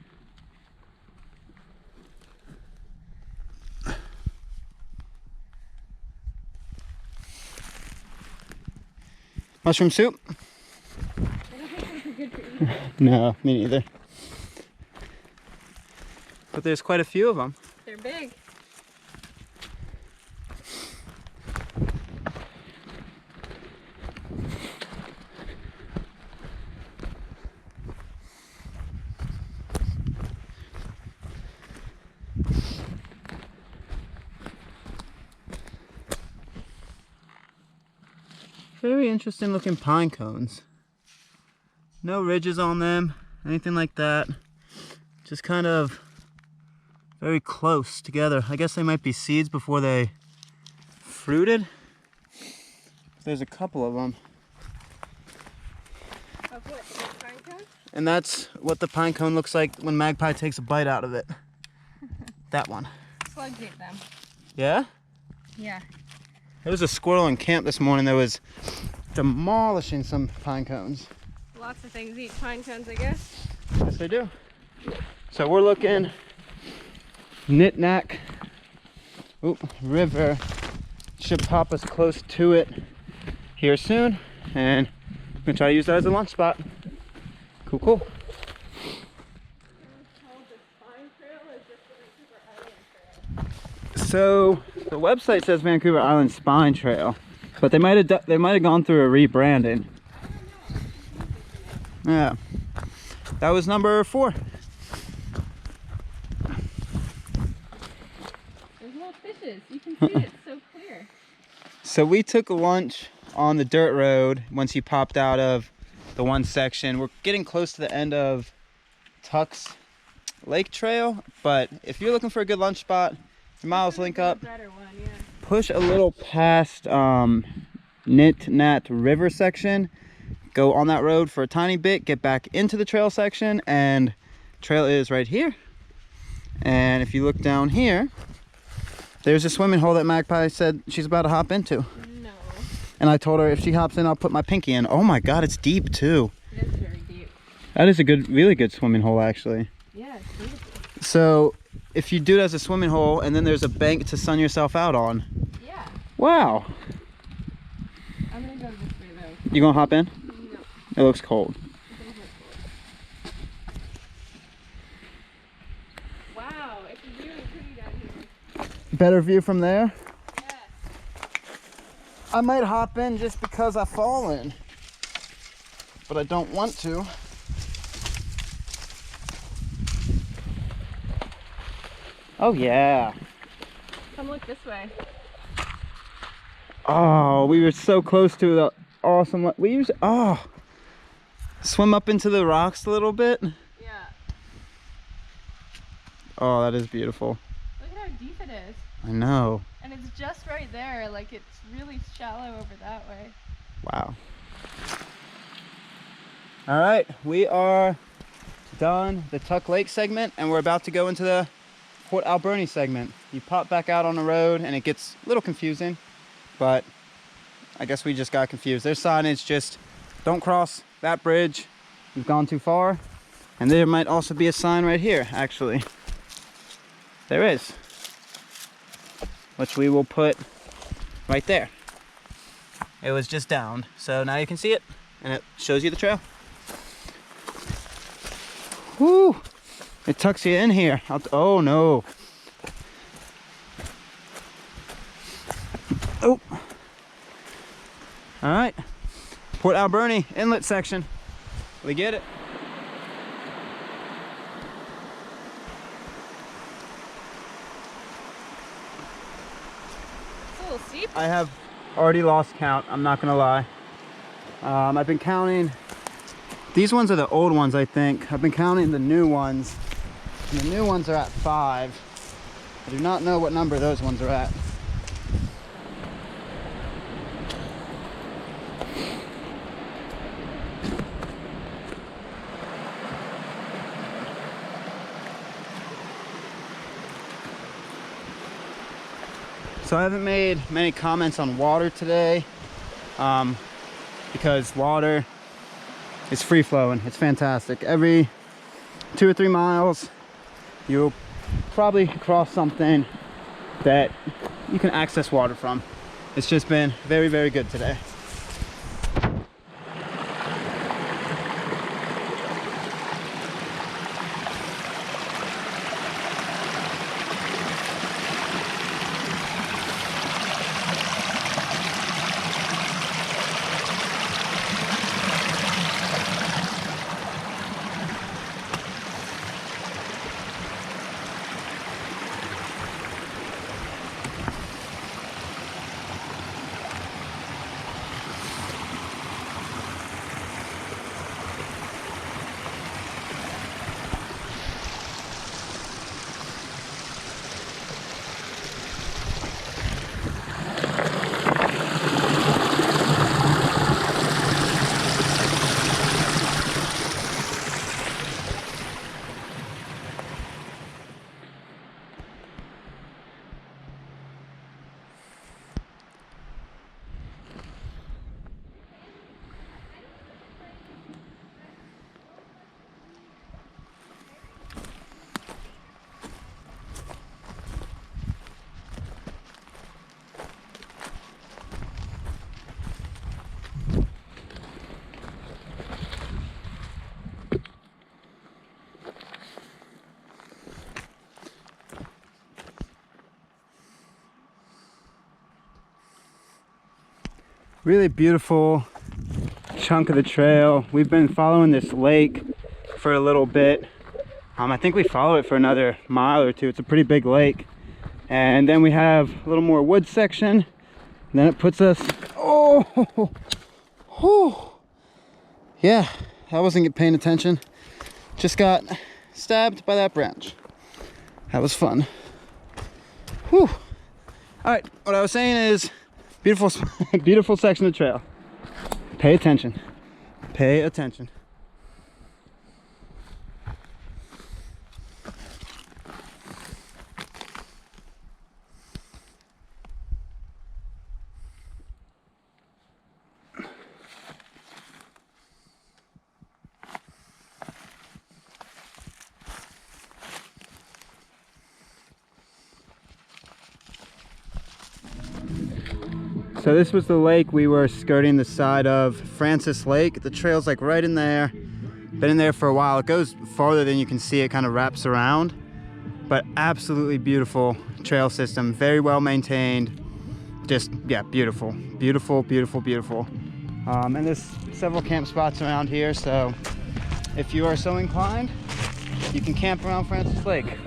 Mushroom soup? I don't think those are good for eating. No, me neither. But there's quite a few of them. They're big. Very interesting looking pine cones. No ridges on them, anything like that. Just kind of very close together. I guess they might be seeds before they fruited. There's a couple of them. Of what? The pine cone? And that's what the pine cone looks like when magpie takes a bite out of it. That one. Slugs ate them. Yeah? Yeah. There was a squirrel in camp this morning that was demolishing some pine cones. Lots of things eat pine cones, I guess. Yes, they do. So we're looking Knick-Knack River. Should pop us close to it here soon. And I'm gonna try to use that as a lunch spot. Cool, cool. So the website says Vancouver Island Spine Trail, but they might have gone through a rebranding. Yeah, that was number 4. There's little fishes. You can see it so clear. So we took lunch on the dirt road once you popped out of the one section. We're getting close to the end of Tuck's Lake Trail, but if you're looking for a good lunch spot, your miles link up. Push a little past Knick-Knack River section, go on that road for a tiny bit, get back into the trail section, and trail is right here. And if you look down here, there's a swimming hole that Magpie said she's about to hop into. No. And I told her if she hops in, I'll put my pinky in. Oh my God, it's deep too. It is very deep. That is a good, really good swimming hole actually. Yeah, it's beautiful. So if you do it as a swimming hole and then there's a bank to sun yourself out on. Yeah. Wow. I'm gonna go this way though. You gonna hop in? No. It looks cold. Wow, it's really pretty down here. Better view from there? Yes. I might hop in just because I've fallen, but I don't want to. Oh yeah. Come look this way. Oh, we were so close to the awesome. We used swim up into the rocks a little bit. Yeah. Oh, that is beautiful. Look at how deep it is. I know. And it's just right there. Like it's really shallow over that way. Wow. All right, we are done the Tuck Lake segment and we're about to go into the Port Alberni segment. You pop back out on the road and it gets a little confusing, but I guess we just got confused. There's signage, just don't cross that bridge. You've gone too far. And there might also be a sign right here, actually. There is. Which we will put right there. It was just down, so now you can see it, and it shows you the trail. Woo! It tucks you in here. Oh no. Oh. All right. Port Alberni Inlet section. We get it. It's a little steep. I have already lost count, I'm not gonna lie. I've been counting. These ones are the old ones, I think. I've been counting the new ones. And the new ones are at 5. I do not know what number those ones are at. So I haven't made many comments on water today, because water is free flowing. It's fantastic. Every 2 or 3 miles, you'll probably cross something that you can access water from. It's just been very, very good today. Really beautiful chunk of the trail. We've been following this lake for a little bit. I think we follow it for another mile or two. It's a pretty big lake. And then we have a little more wood section. And then it puts us, oh, yeah, I wasn't paying attention. Just got stabbed by that branch. That was fun. Whew. All right, what I was saying is, beautiful, beautiful section of trail. Pay attention. Pay attention. So this was the lake we were skirting the side of, Francis Lake. The trail's like right in there. Been in there for a while. It goes farther than you can see. It kind of wraps around, but absolutely beautiful trail system. Very well maintained. Just, yeah, beautiful, beautiful, beautiful, beautiful. And there's several camp spots around here. So if you are so inclined, you can camp around Francis Lake.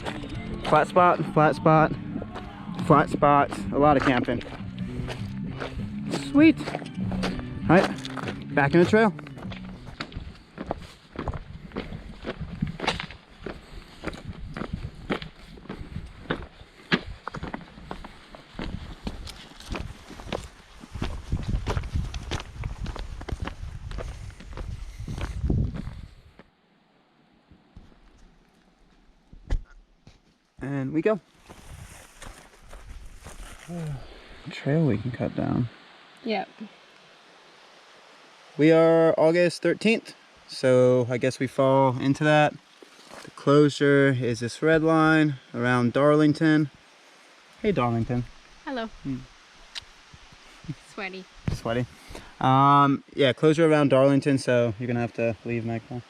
Flat spot, flat spot, flat spot, a lot of camping. Sweet. All right, back in the trail. And we go. Trail we can cut down. Yep. We are August 13th, so I guess we fall into that. The closure is this red line around Darlington. Hey, Darlington. Hello. Sweaty. Sweaty. Yeah, closure around Darlington, so you're gonna have to leave, Magpie.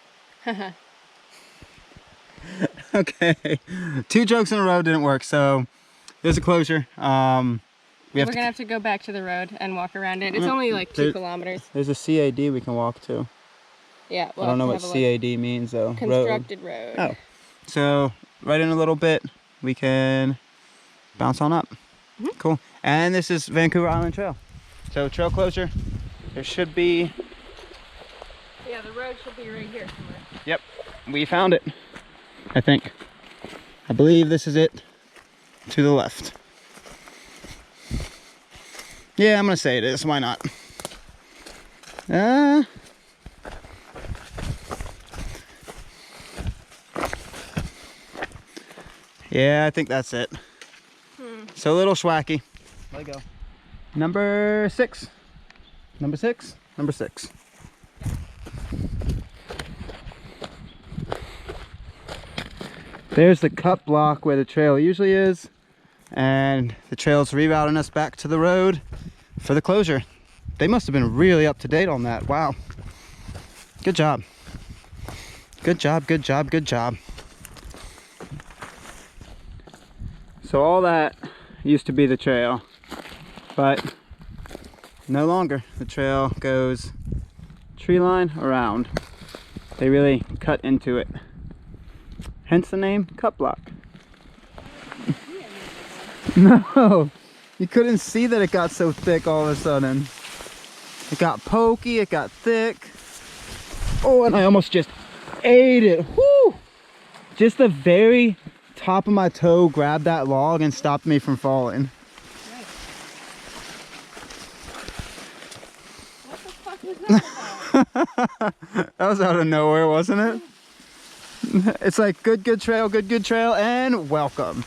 Okay. 2 jokes in a row didn't work, so there's a closure. We're gonna have to go back to the road and walk around it. It's only like 2 kilometers. There's a CAD we can walk to. Yeah, I don't know what CAD means though. Constructed road. Oh. So right in a little bit we can bounce on up. Cool. And this is Vancouver Island Trail. So trail closure. There should be. Yeah, the road should be right here somewhere. Yep. We found it. I think. I believe this is it. To the left. Yeah, I'm gonna say it is. Why not? Yeah, I think that's it. So a little schwacky. Let go. Number 6. Number 6. Number 6. There's the cut block where the trail usually is, and the trail's rerouting us back to the road for the closure. They must have been really up to date on that. Wow. Good job. Good job, good job, good job. So all that used to be the trail, but no longer. The trail goes tree line around. They really cut into it. Hence the name cut block. No, you couldn't see that it got so thick all of a sudden. It got pokey, it got thick. Oh, and I almost just ate it. Woo! Just the very top of my toe grabbed that log and stopped me from falling. What the fuck was that about? That was out of nowhere, wasn't it? It's like good trail, good trail, and welcome.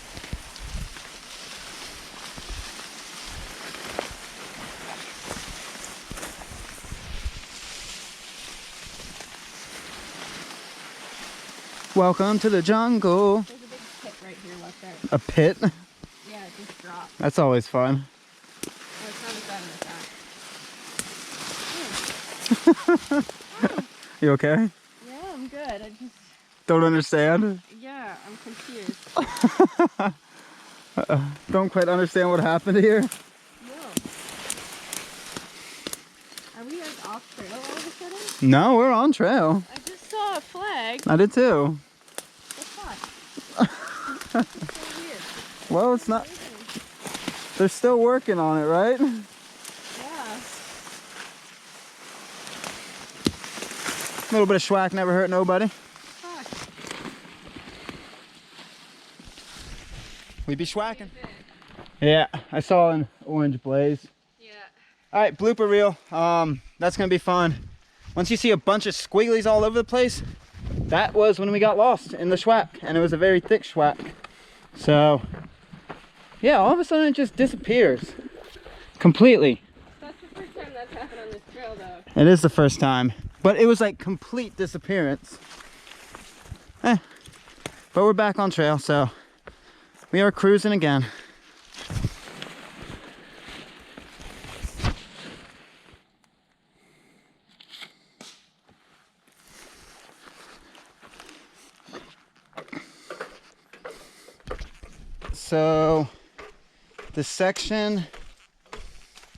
Welcome to the jungle. There's a big pit right here left there. A pit? Yeah, it just dropped. That's always fun. Oh, it's not as bad in the back. You okay? Yeah, I'm good. I just... Don't understand? Yeah, I'm confused. Don't quite understand what happened here? No. Are we like off trail all of a sudden? No, we're on trail. I just saw a flag. I did too. The fuck? It's so weird. Well, it's not. They're still working on it, right? Yeah. A little bit of schwack never hurt nobody. Fuck. We be schwacking. Yeah, I saw an orange blaze. Yeah. All right, blooper reel. That's gonna be fun. Once you see a bunch of squigglies all over the place, that was when we got lost in the schwack, and it was a very thick schwack. So, yeah, all of a sudden it just disappears completely. That's the first time that's happened on this trail, though. It is the first time, but it was like complete disappearance. But we're back on trail, so we are cruising again. So the section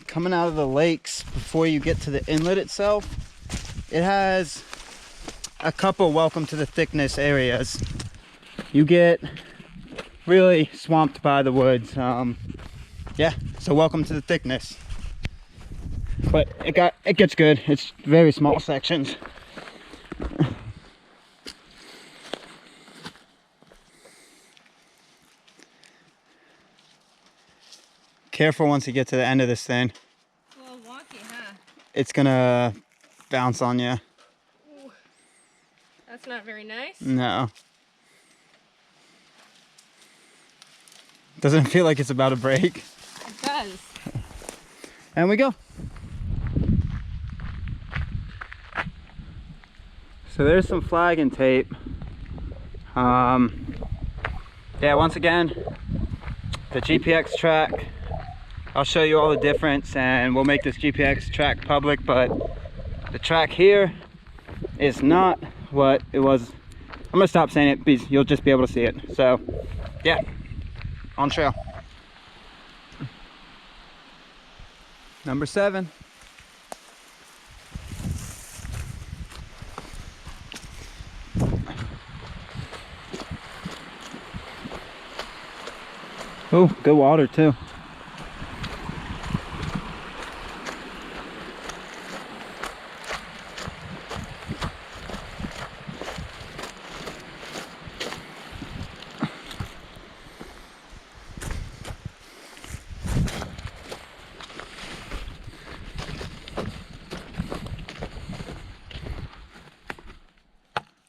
coming out of the lakes before you get to the inlet itself, it has a couple welcome to the thickness areas. You get really swamped by the woods. Yeah, so welcome to the thickness. But it gets good. It's very small sections. Careful once you get to the end of this thing. It's a little wonky, huh? It's gonna bounce on you. Ooh. That's not very nice. No. Doesn't feel like it's about to break. It does. And we go. So there's some flag and tape. Yeah, once again, the GPX track, I'll show you all the difference and we'll make this GPX track public, but the track here is not what it was. I'm gonna stop saying it because you'll just be able to see it. So yeah, on trail. Number 7. Oh, good water too.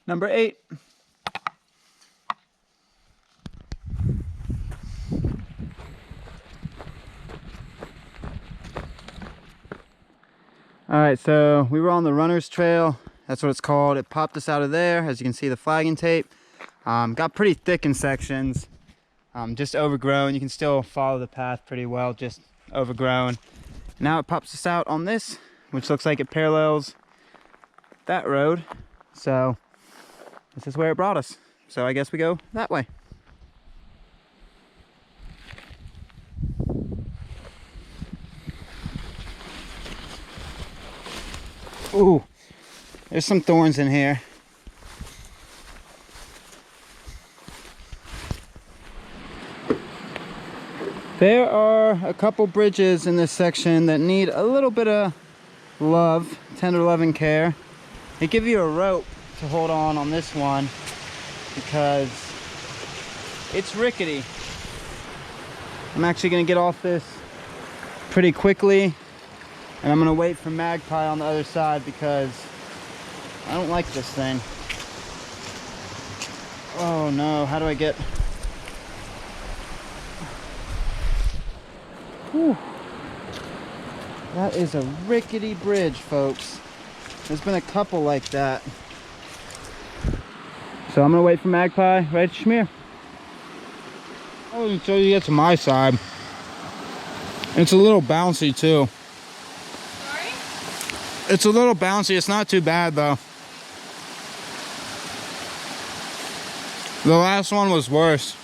Number 8. All right, so we were on the runner's trail. That's what it's called. It popped us out of there. As you can see, the flagging tape got pretty thick in sections, just overgrown. You can still follow the path pretty well, just overgrown. Now it pops us out on this, which looks like it parallels that road. So this is where it brought us. So I guess we go that way. Ooh, there's some thorns in here. There are a couple bridges in this section that need a little bit of love, tender love and care. They give you a rope to hold on this one because it's rickety. I'm actually gonna get off this pretty quickly. And I'm gonna wait for Magpie on the other side because I don't like this thing. Oh no, how do I get... Whew. That is a rickety bridge, folks. There's been a couple like that. So I'm gonna wait for Magpie, right, Shmear? Oh, until you get to my side. It's a little bouncy too. It's a little bouncy. It's not too bad though. The last one was worse.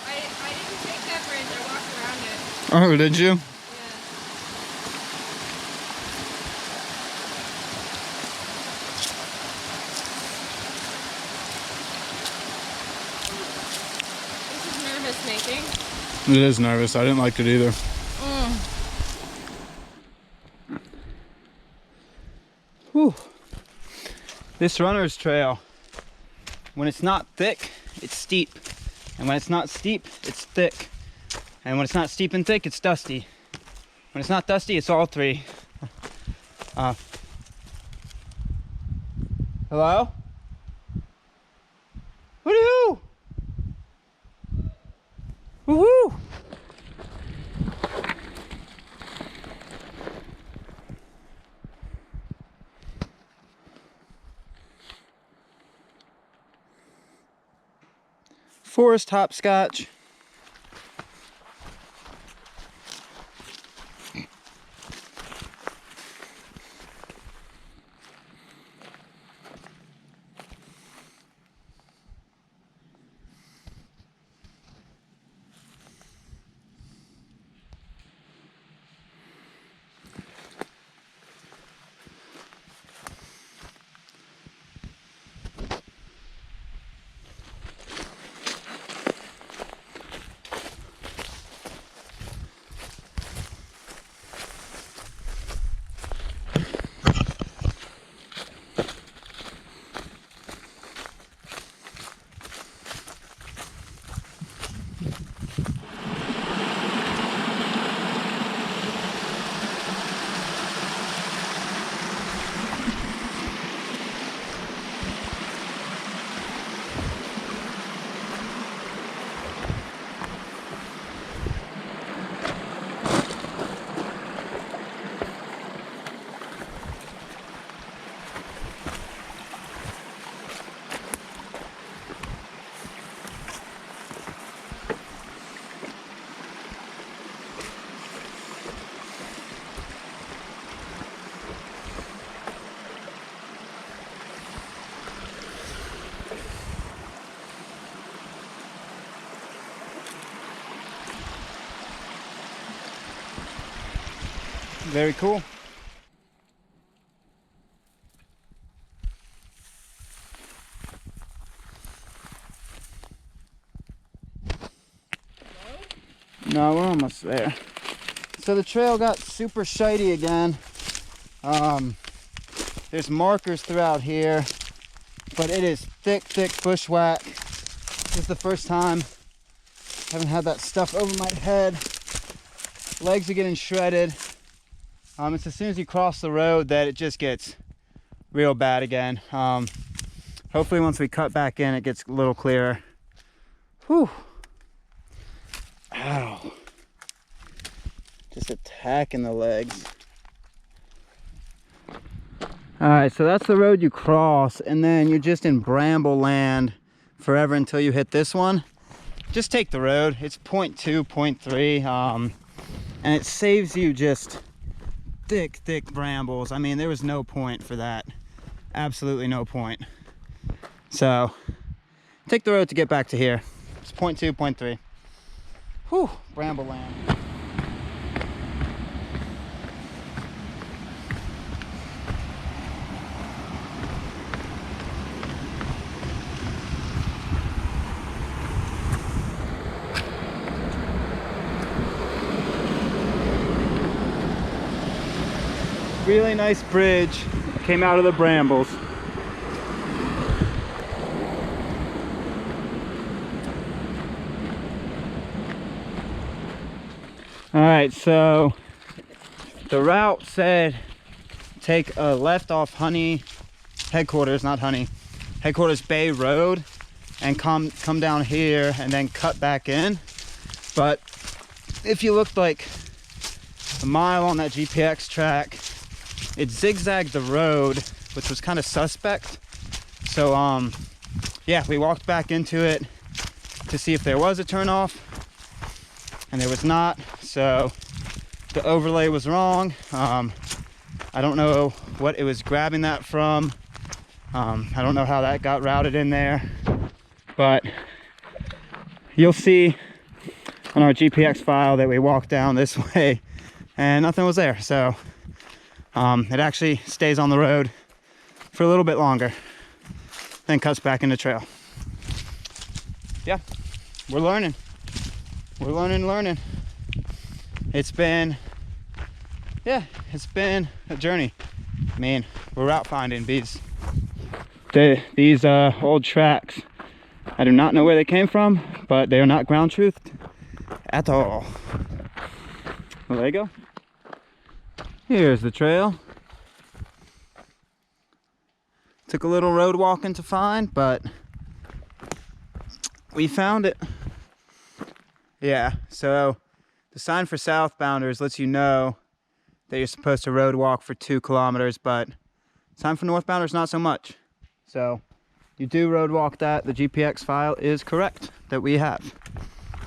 I didn't take that bridge. I walked around it. Oh, did you? Yeah. This is nervous making. It is nervous. I didn't like it either. Whew. This runner's trail, when it's not thick, it's steep. And when it's not steep, it's thick. And when it's not steep and thick, it's dusty. When it's not dusty, it's all three. Hello? Woo-hoo! Woo-hoo! Forest hopscotch. Very cool. No, we're almost there. So the trail got super shitey again. There's markers throughout here, but it is thick bushwhack. This is the first time I haven't had that stuff over my head. Legs are getting shredded. It's as soon as you cross the road that it just gets real bad again. Hopefully once we cut back in, it gets a little clearer. Whew. Ow. Just attacking the legs. Alright, so that's the road you cross, and then you're just in bramble land forever until you hit this one. Just take the road. It's 0.2, 0.3, and it saves you just thick brambles. I mean, there was no point for that. Absolutely no point. So, take the road to get back to here. It's 0.2, 0.3. Whew, bramble land. Really nice bridge came out of the brambles. All right, so the route said take a left off Headquarters Bay Road and come down here and then cut back in. But if you looked like a mile on that GPX track, it zigzagged the road, which was kind of suspect. So yeah, we walked back into it to see if there was a turnoff, and there was not. So the overlay was wrong. I don't know what it was grabbing that from. I don't know how that got routed in there, but you'll see on our GPX file that we walked down this way and nothing was there. So it actually stays on the road for a little bit longer, then cuts back in the trail. Yeah, we're learning. We're learning. It's been a journey. I mean, we're route finding these old tracks. I do not know where they came from, but they are not ground truthed at all. Well, there you go. Here's the trail. Took a little road walking to find, but we found it. Yeah, so the sign for southbounders lets you know that you're supposed to road walk for 2 kilometers, but sign for northbounders not so much. So you do road walk that. The GPX file is correct that we have.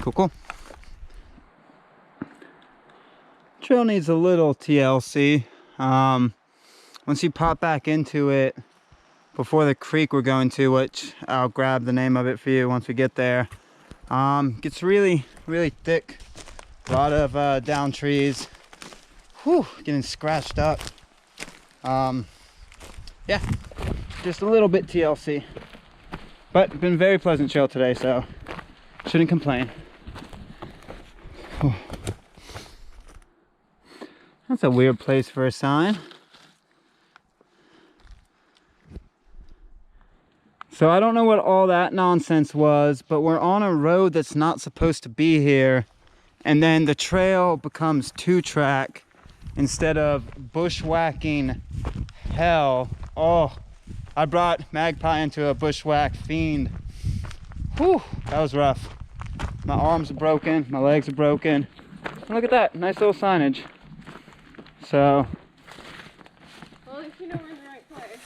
Cool. Trail needs a little TLC. Once you pop back into it, before the creek we're going to, which I'll grab the name of it for you once we get there, gets really thick. A lot of down trees. Whew, getting scratched up. Yeah, just a little bit TLC, but been a very pleasant trail today, so shouldn't complain. Whew. That's a weird place for a sign. So I don't know what all that nonsense was, but we're on a road that's not supposed to be here, and then the trail becomes 2-track instead of bushwhacking hell. Oh, I brought Magpie into a bushwhack fiend. Whew, that was rough. My arms are broken, my legs are broken. And look at that, nice little signage. So, Well, if you know we're in the right place.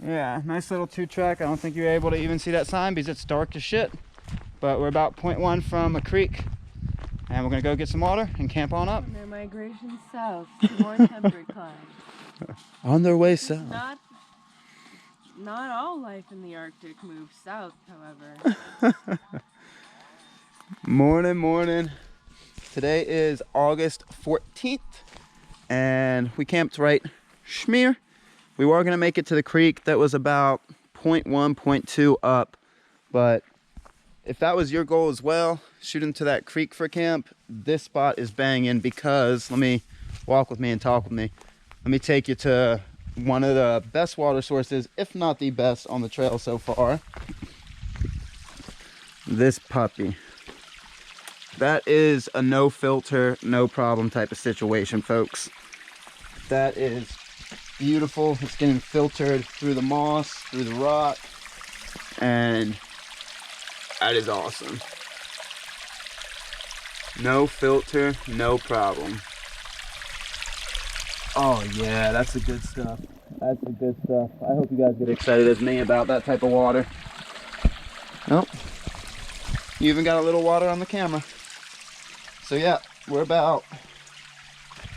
yeah, nice little 2-track. I don't think you're able to even see that sign because it's dark as shit. But we're about 0.1 from a creek, and we're gonna go get some water and camp on up. On their migration south to more temperate climes. On their way south. Not all life in the Arctic moves south, however. Morning. Today is August 14th, and we camped right schmear. We were gonna make it to the creek that was about 0.1, 0.2 up, but if that was your goal as well, shoot into that creek for camp, this spot is banging because, let me walk with me and talk with me. Let me take you to one of the best water sources, if not the best on the trail so far. This puppy. That is a no filter, no problem type of situation, folks. That is beautiful. It's getting filtered through the moss, through the rock, and that is awesome. No filter, no problem. Oh yeah, that's the good stuff. That's the good stuff. I hope you guys get excited as me about that type of water. Nope. You even got a little water on the camera. So yeah, we're about,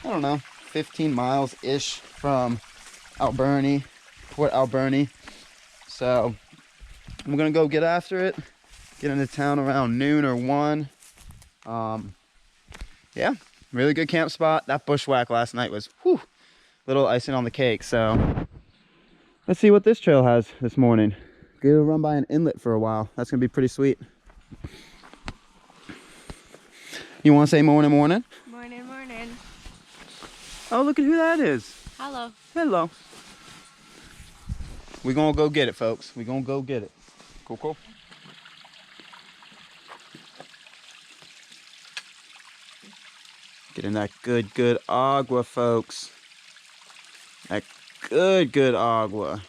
I don't know, 15 miles-ish from Alberni, Port Alberni. So I'm gonna go get after it, get into town around noon or 1. Yeah, really good camp spot. That bushwhack last night was, whew, little icing on the cake. So let's see what this trail has this morning. Go run by an inlet for a while. That's gonna be pretty sweet. You want to say morning, morning? Morning, morning. Oh, look at who that is. Hello. Hello. We're going to go get it, folks. We're going to go get it. Cool, cool. Getting that good agua, folks. That good agua.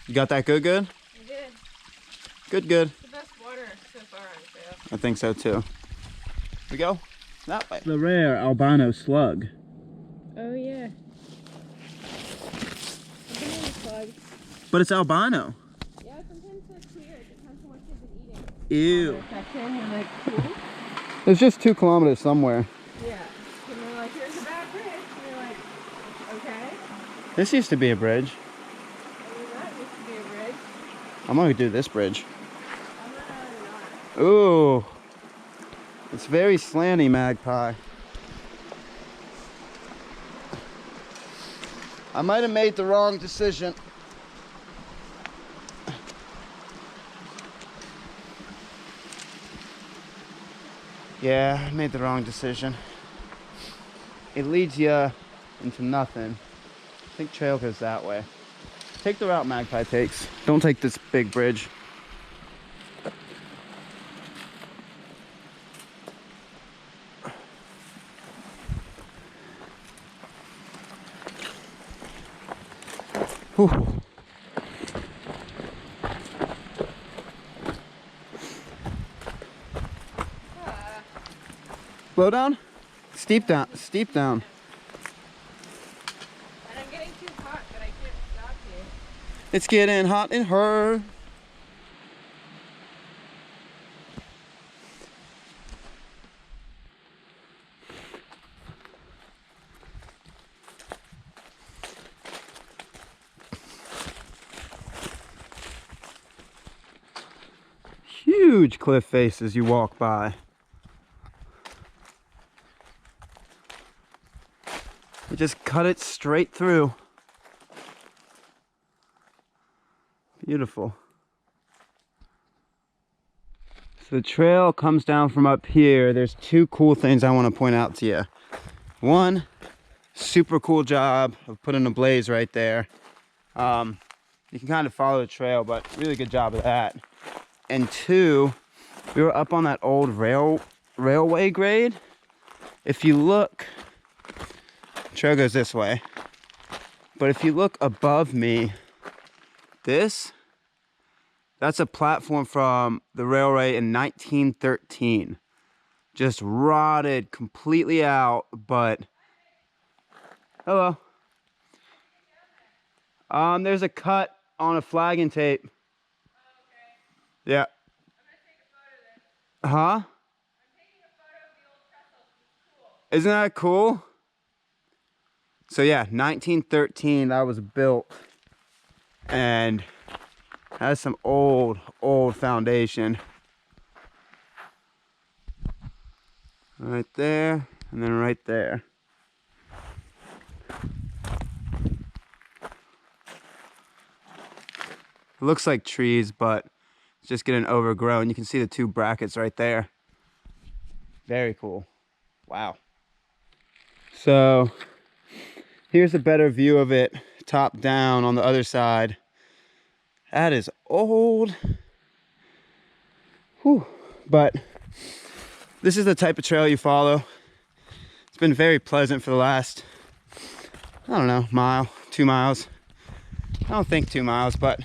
You got that good? I did. Good. The best water so far on the trail. I think so too. We go that way. The rare albino slug. Oh yeah. Slug. But it's albino. Yeah, sometimes it's clear. It depends on what you've been eating. Ew. Section, you're like, cool. It's just 2 kilometers somewhere. Yeah. And they're like, here's a bad bridge. And you're like, okay. This used to be a bridge. That used to be a bridge. I'm gonna do this bridge. I'm not. Ooh. It's very slanty, Magpie. I might have made the wrong decision. Yeah, I made the wrong decision. It leads you into nothing. I think trail goes that way. Take the route Magpie takes. Don't take this big bridge. Whew. Slow down? Steep down, steep down. And I'm getting too hot, but I can't stop you. It's getting hot in her. Huge cliff faces you walk by. You just cut it straight through. Beautiful. So the trail comes down from up here. There's 2 cool things I want to point out to you. One, super cool job of putting a blaze right there. You can kind of follow the trail, but really good job of that. And 2, we were up on that old railway grade. If you look, the trail goes this way. But if you look above me, that's a platform from the railway in 1913. Just rotted completely out, but hello. There's a cut on a flagging tape. Yeah. I'm gonna take a photo of this. Huh? I'm taking a photo of the old trestle. Isn't that cool? So yeah, 1913 that was built, and has some old foundation. Right there, and then right there. It looks like trees, but it's just getting overgrown. You can see the two brackets right there. Very cool. Wow. So here's a better view of it, top down on the other side. That is old. Whew. But this is the type of trail you follow. It's been very pleasant for the last, I don't know, mile, 2 miles. I don't think 2 miles, but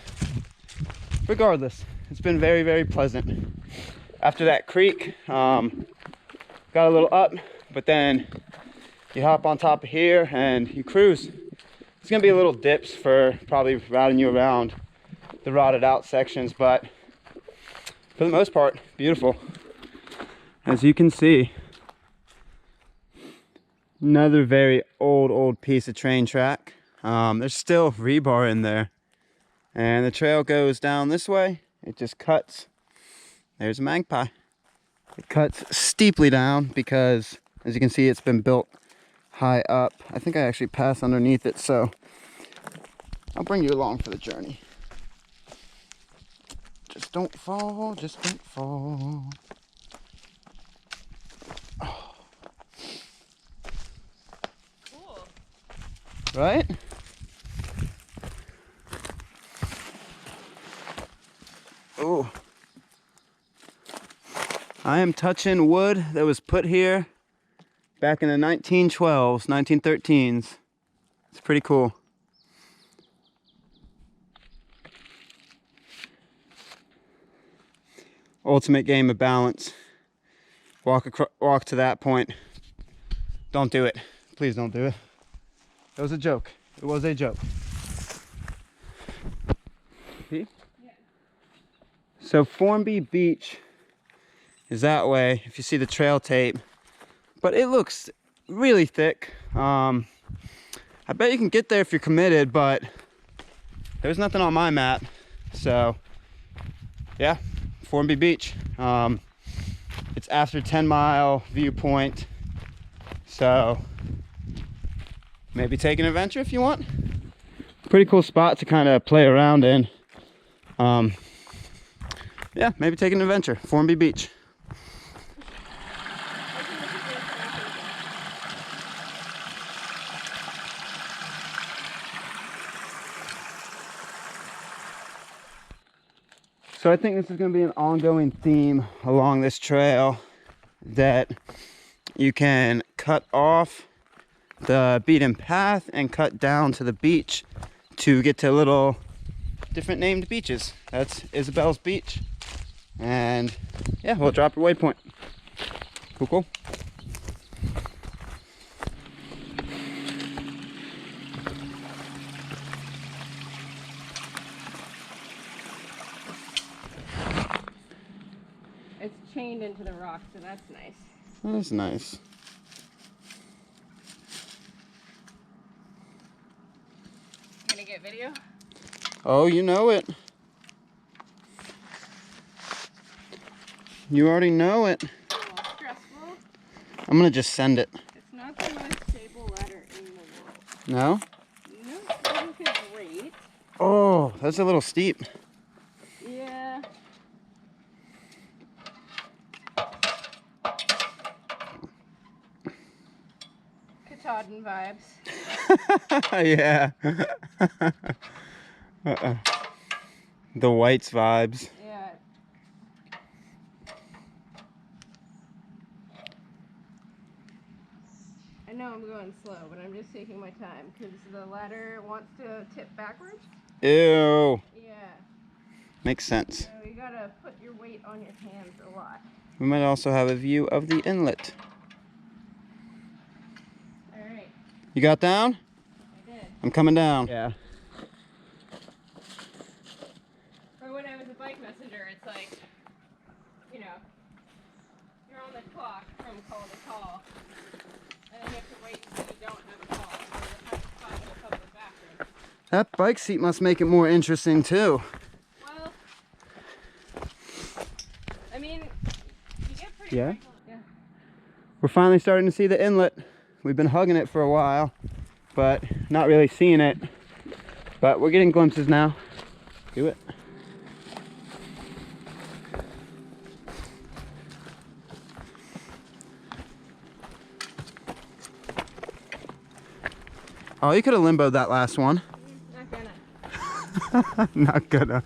regardless, it's been very, very pleasant. After that creek, got a little up, but then you hop on top of here and you cruise. It's gonna be a little dips for probably routing you around the rotted out sections, but for the most part, beautiful. As you can see, another very old piece of train track. There's still rebar in there, and the trail goes down this way. It just cuts. There's a magpie. It cuts steeply down because, as you can see, it's been built high up. I think I actually passed underneath it, so I'll bring you along for the journey. Just don't fall, just don't fall. Oh. Cool. Right? Oh. I am touching wood that was put here back in the 1912s, 1913s. It's pretty cool. Ultimate game of balance. Walk to that point. Don't do it. Please don't do it. It was a joke. It was a joke. See? Yeah. So Flinsbee Beach is that way, if you see the trail tape. But it looks really thick. I bet you can get there if you're committed, but there's nothing on my map. So yeah, Flinsbee Beach. It's after 10 Mile viewpoint. So maybe take an adventure if you want. Pretty cool spot to kind of play around in. Yeah, maybe take an adventure. Flinsbee Beach. So I think this is going to be an ongoing theme along this trail, that you can cut off the beaten path and cut down to the beach to get to little different named beaches. That's Isabel's Beach. And yeah, we'll drop a waypoint. Cool, cool. It's chained into the rock, so that's nice. That's nice. Gonna get video? Oh, you know it. You already know it. A little stressful. I'm gonna just send it. It's not the most stable ladder in the world. No? No, it doesn't feel great. Oh, that's a little steep. Yeah. Katahdin vibes. Yeah. The Whites vibes. Yeah. I know I'm going slow, but I'm just taking my time because the ladder wants to tip backwards. Ew. Yeah. Makes sense. So you gotta put your weight on your hands a lot. We might also have a view of the inlet. Alright. You got down? I did. I'm coming down. Yeah. Or when I was a bike messenger, it's like, you know, you're on the clock from call to call. And then you have to wait until you don't have a call. So you have to find a public bathroom. That bike seat must make it more interesting too. Well, I mean, you get pretty Yeah? wrinkled. Yeah. We're finally starting to see the inlet. We've been hugging it for a while, but not really seeing it. But we're getting glimpses now. Do it. Oh, you could have limboed that last one. Not gonna. Not gonna.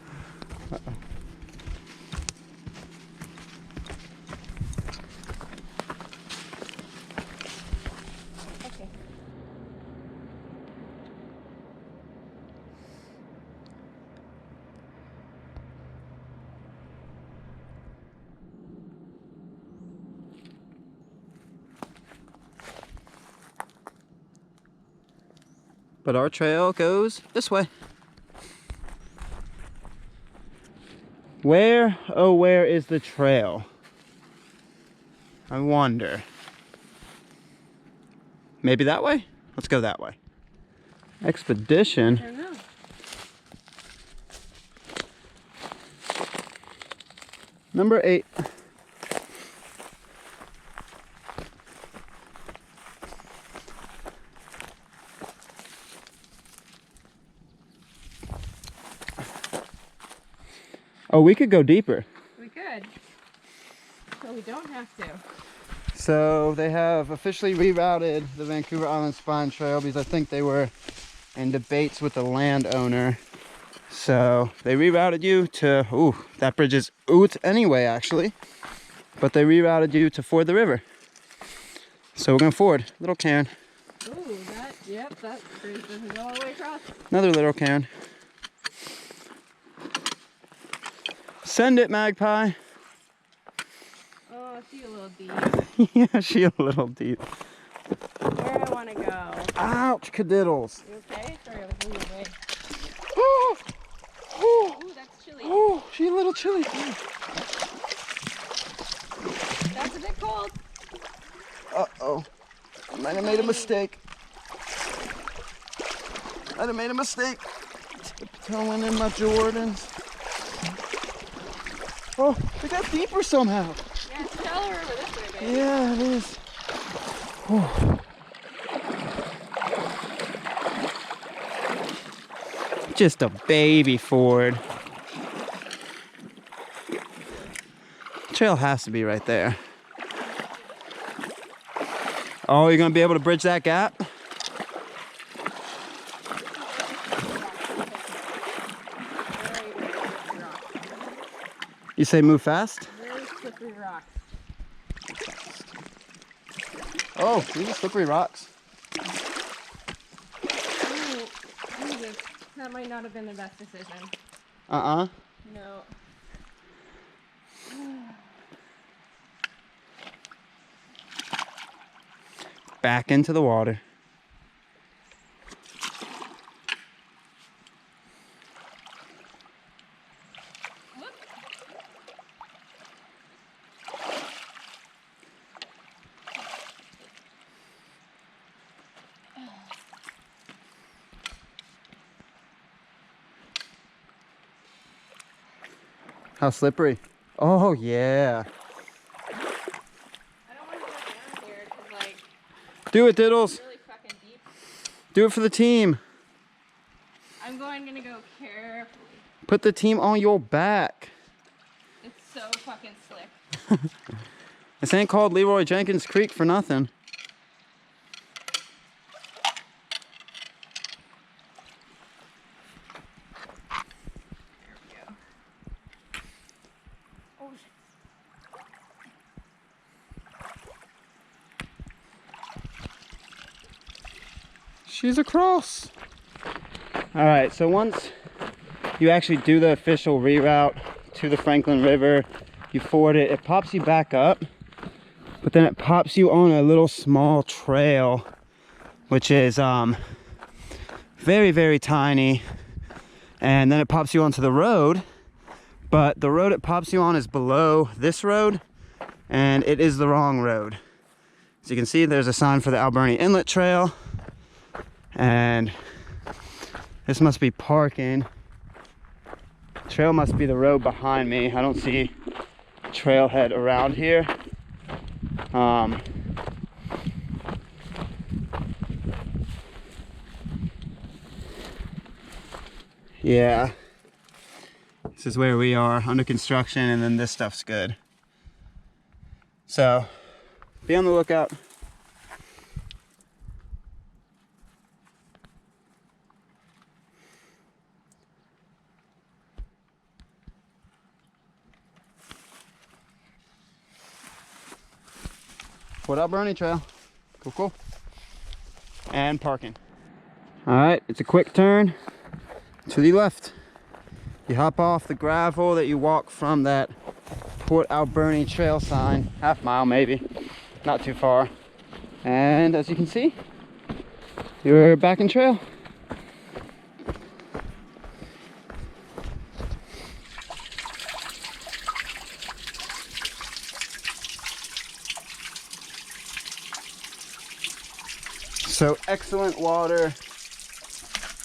Okay. But our trail goes this way. Where, oh, where is the trail? I wonder. Maybe that way? Let's go that way. Expedition. I don't know. Number 8. Oh, we could go deeper. We could. But we don't have to. So they have officially rerouted the Vancouver Island Spine Trail because I think they were in debates with the landowner. So they rerouted you to, ooh, that bridge is oot anyway, actually. But they rerouted you to ford the river. So we're gonna ford, little cairn. Ooh, yep, that bridge doesn't go all the way across. Another little cairn. Send it, Magpie. Oh, she a little deep. Yeah, she a little deep. Where I want to go. Ouch, cadiddles. You okay? Sorry, I was moving away. Oh, oh, Ooh, that's chilly. oh, she's a little chilly. That's a bit cold. Uh-oh. I might have made a mistake. Might have made a mistake. Tiptoeing in my Jordans. Oh, they got deeper somehow. Yeah, it's shallower over this way, baby. Yeah, it is. Oh. Just a baby ford. Trail has to be right there. Oh, you're gonna be able to bridge that gap? You say move fast? Very slippery rocks. Oh, these are slippery rocks. Ooh, Jesus. That might not have been the best decision. Uh-uh. No. Back into the water. How slippery? Oh, yeah. I don't want to go down here because, like, Do it, Diddles. it's really fucking deep. Do it for the team. I'm gonna go carefully. Put the team on your back. It's so fucking slick. This ain't called Leroy Jenkins Creek for nothing. There we go. Oh shit. She's across. All right, so once you actually do the official reroute to the Franklin River, you ford it, it pops you back up, but then it pops you on a little small trail, which is very, very tiny. And then it pops you onto the road, but the road it pops you on is below this road, and it is the wrong road. As you can see, there's a sign for the Alberni Inlet Trail, and this must be parking. Trail must be the road behind me. I don't see trailhead around here. Yeah, this is where we are, under construction, and then this stuff's good. So be on the lookout. Port Alberni Trail. Cool, cool. And parking. All right, it's a quick turn to the left. You hop off the gravel that you walk from that Port Alberni Trail sign, half mile maybe, not too far. And as you can see, you're back in trail. So excellent water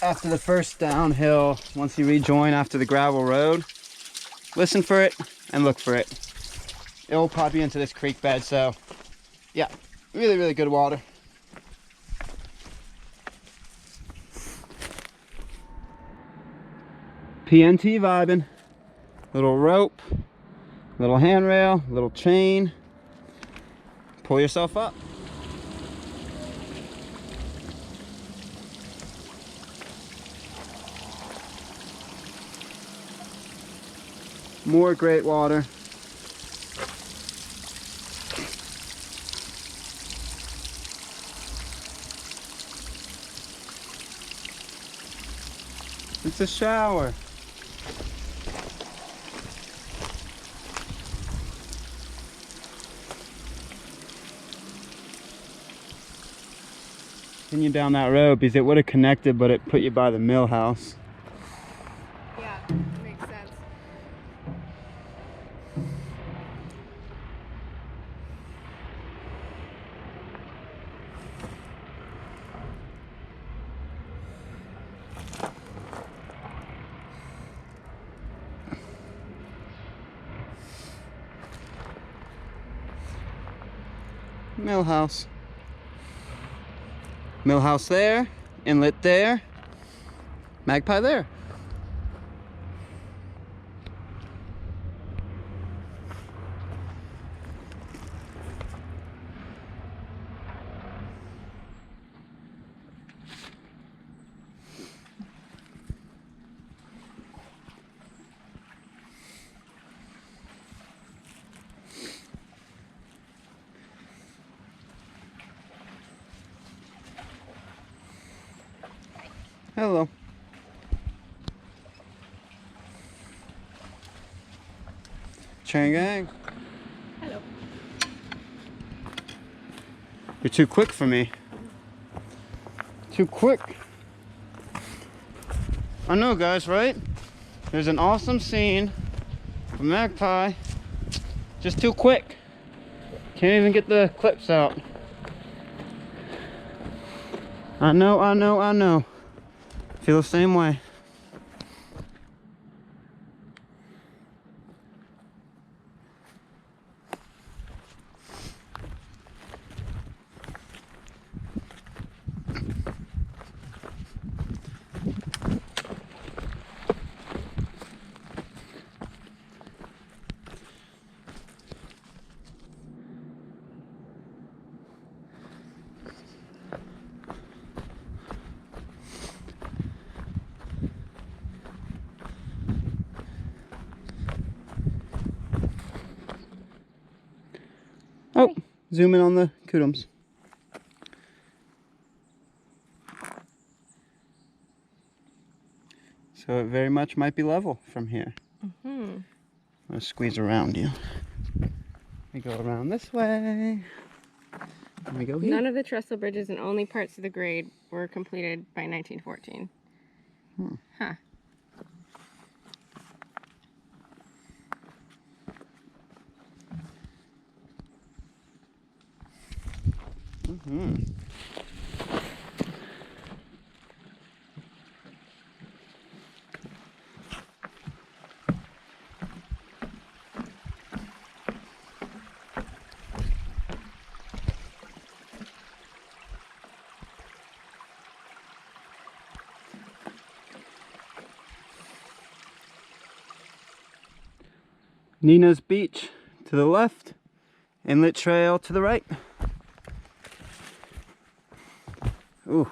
after the first downhill. Once you rejoin after the gravel road, listen for it and look for it. It'll pop you into this creek bed. So yeah, really, really good water. PNT vibing. Little rope, little handrail, little chain. Pull yourself up. More great water. It's a shower. Continue down that road because it would have connected, but it put you by the mill house. Yeah, that makes sense. Mill house. Mill house there, inlet there, magpie there. Hello. Chain gang. Hello. You're too quick for me. Too quick. I know, guys, right? There's an awesome scene of magpie. Just too quick. Can't even get the clips out. I know, I know, I know. Feel the same way. Oh, zoom in on the kudums. So it very much might be level from here. Mm-hmm. I'm gonna squeeze around you. We go around this way. And we go here. None of the trestle bridges and only parts of the grade were completed by 1914. Huh. Nina's Beach to the left, Inlet Trail to the right. Ooh.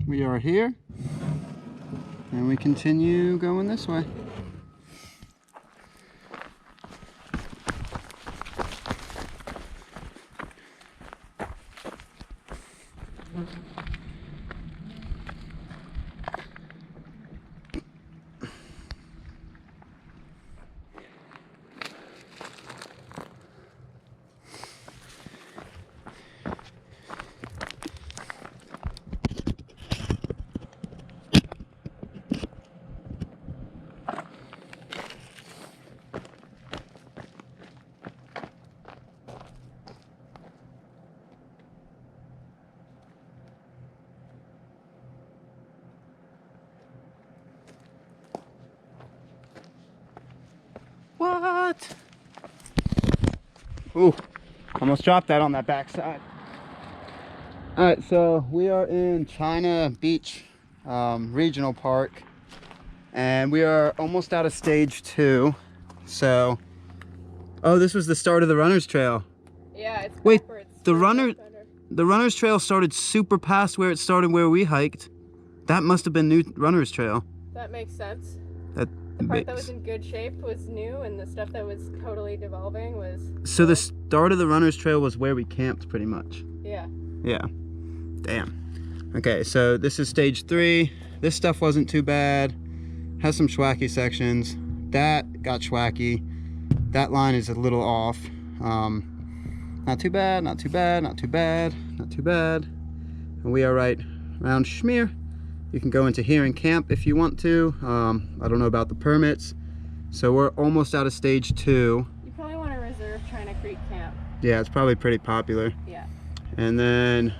We are here, and we continue going this way. What? Ooh, almost dropped that on that backside. All right, so we are in China Beach Regional Park, and we are almost out of stage 2. So, oh, this was the start of the Runner's Trail. Yeah, it's Wait, backwards. the Runner's Trail started super past where it started where we hiked. That must have been new Runner's Trail. That makes sense. That The part that was in good shape was new, and the stuff that was totally devolving was... So the start of the Runner's Trail was where we camped, pretty much. Yeah. Yeah. Damn. Okay, so this is stage 3. This stuff wasn't too bad. Has some schwacky sections. That got schwacky. That line is a little off. Not too bad, not too bad, not too bad, not too bad. And we are right around Schmear. You can go into HikingAmerica Camp if you want to. I don't know about the permits. So we're almost out of stage 2. You probably want to reserve China Creek Camp. Yeah, it's probably pretty popular. Yeah. And then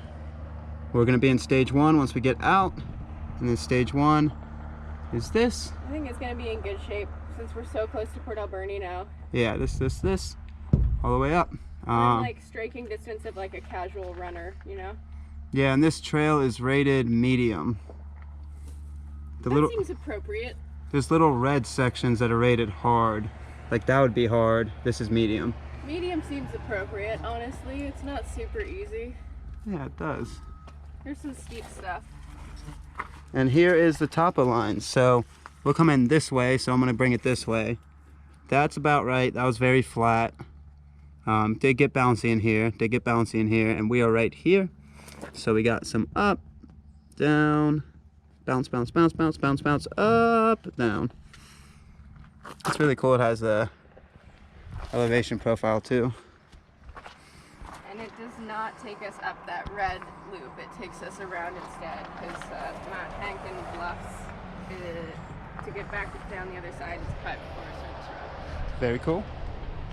we're gonna be in stage 1 once we get out. And then stage 1 is this. I think it's going to be in good shape since we're so close to Port Alberni now. Yeah, this, all the way up. We're in like striking distance of like a casual runner, you know? Yeah, and this trail is rated medium. That seems appropriate. There's little red sections that are rated hard. Like that would be hard. This is medium. Medium seems appropriate, honestly. It's not super easy. Yeah, it does. There's some steep stuff. And here is the top of line. So we'll come in this way, so I'm gonna bring it this way. That's about right. That was very flat. Did get bouncy in here, and we are right here. So we got some up, down, bounce, bounce, bounce, bounce, bounce, bounce, up, down. It's really cool. It has the elevation profile too. And it does not take us up that red loop. It takes us around instead, because Mount Hankin Bluffs, to get back down the other side, is private Forest Service road. Very cool.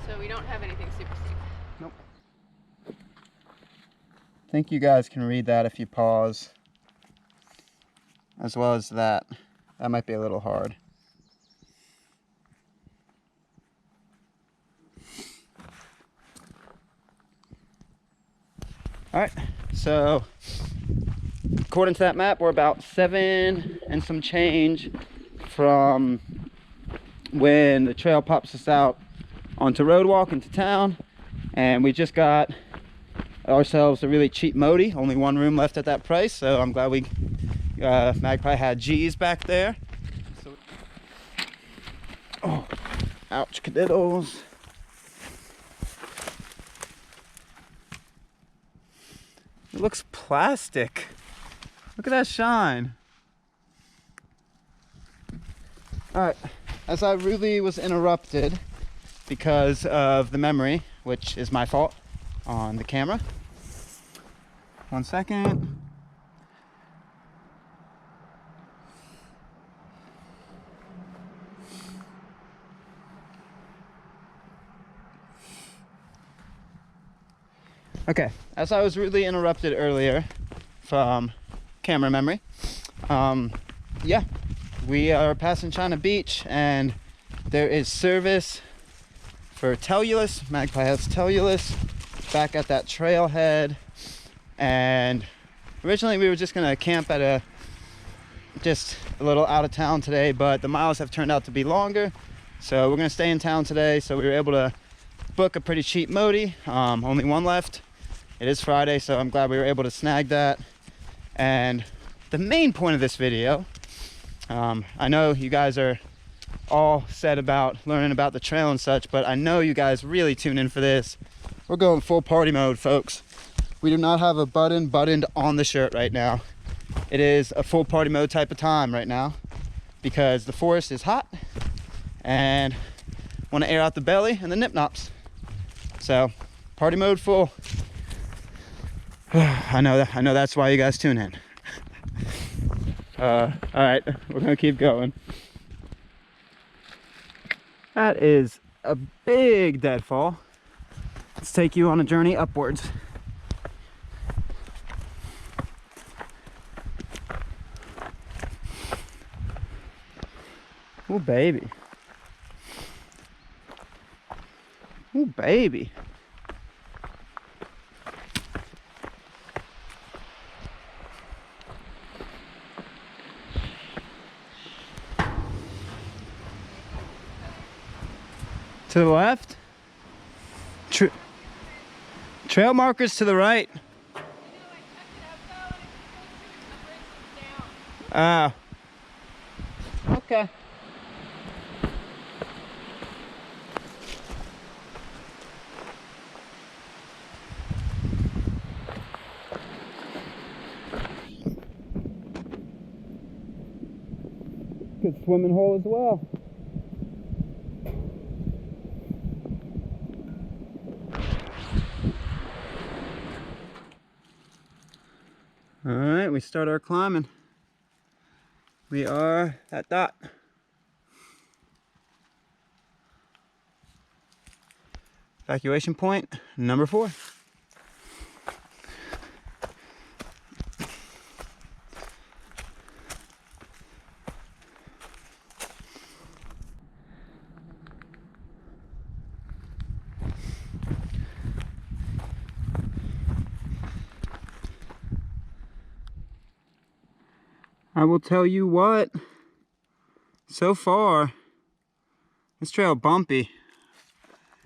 So we don't have anything super steep. Nope. I think you guys can read that if you pause. As well as that. That might be a little hard. All right, so according to that map, we're about 7 and some change from when the trail pops us out onto road walk into town, and we just got ourselves a really cheap Modi, only 1 room left at that price, so I'm glad we Magpie had G's back there. So, oh, ouch, cadiddles. It looks plastic. Look at that shine. All right, as I really was interrupted because of the memory, which is my fault on the camera. 1 second. Okay, as I was rudely interrupted earlier from camera memory, yeah, we are passing China Beach and there is service for Tellulus. Magpie has Tellulus back at that trailhead, and originally we were just gonna camp at just a little out of town today, but the miles have turned out to be longer, so we're gonna stay in town today. So we were able to book a pretty cheap Modi, only 1 left. It is Friday, so I'm glad we were able to snag that. And the main point of this video, I know you guys are all set about learning about the trail and such, but I know you guys really tune in for this. We're going full party mode, folks. We do not have a button buttoned on the shirt right now. It is a full party mode type of time right now because the forest is hot and want to air out the belly and the nip nops. So party mode full. I know that's why you guys tune in. All right, we're gonna keep going. That is a big deadfall. Let's take you on a journey upwards. Oh baby. Oh baby. To the left? Trail markers to the right. Ah. Okay. Good swimming hole as well. All right, we start our climbing. We are at dot. Evacuation point number 4. I will tell you what, so far, this trail bumpy.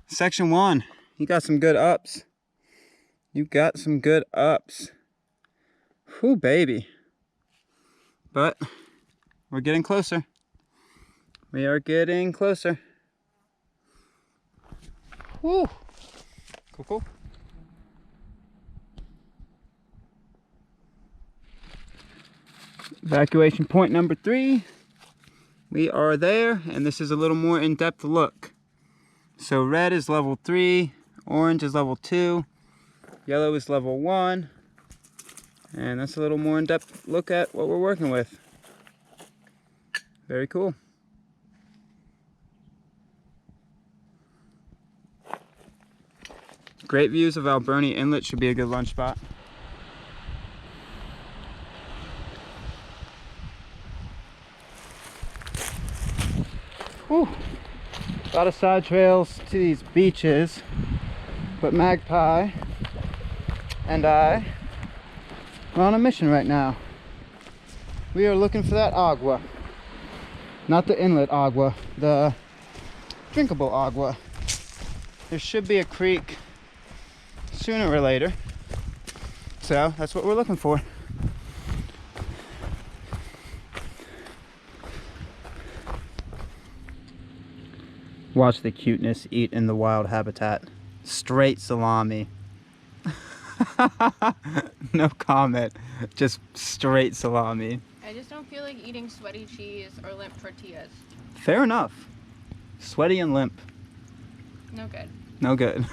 Section 1, you got some good ups. You got some good ups. Whew, baby. But we're getting closer. We are getting closer. Whew. Cool, cool. Evacuation point number 3. We are there, and this is a little more in-depth look. So red is level 3, orange is level 2, yellow is level 1, and that's a little more in-depth look at what we're working with. Very cool. Great views of Alberni Inlet, should be a good lunch spot. Whew. A lot of side trails to these beaches, but Magpie and I are on a mission right now. We are looking for that agua. Not the inlet agua, the drinkable agua. There should be a creek sooner or later. So that's what we're looking for. Watch the cuteness eat in the wild habitat. Straight salami. No comment. Just straight salami. I just don't feel like eating sweaty cheese or limp tortillas. Fair enough. Sweaty and limp. No good. No good. No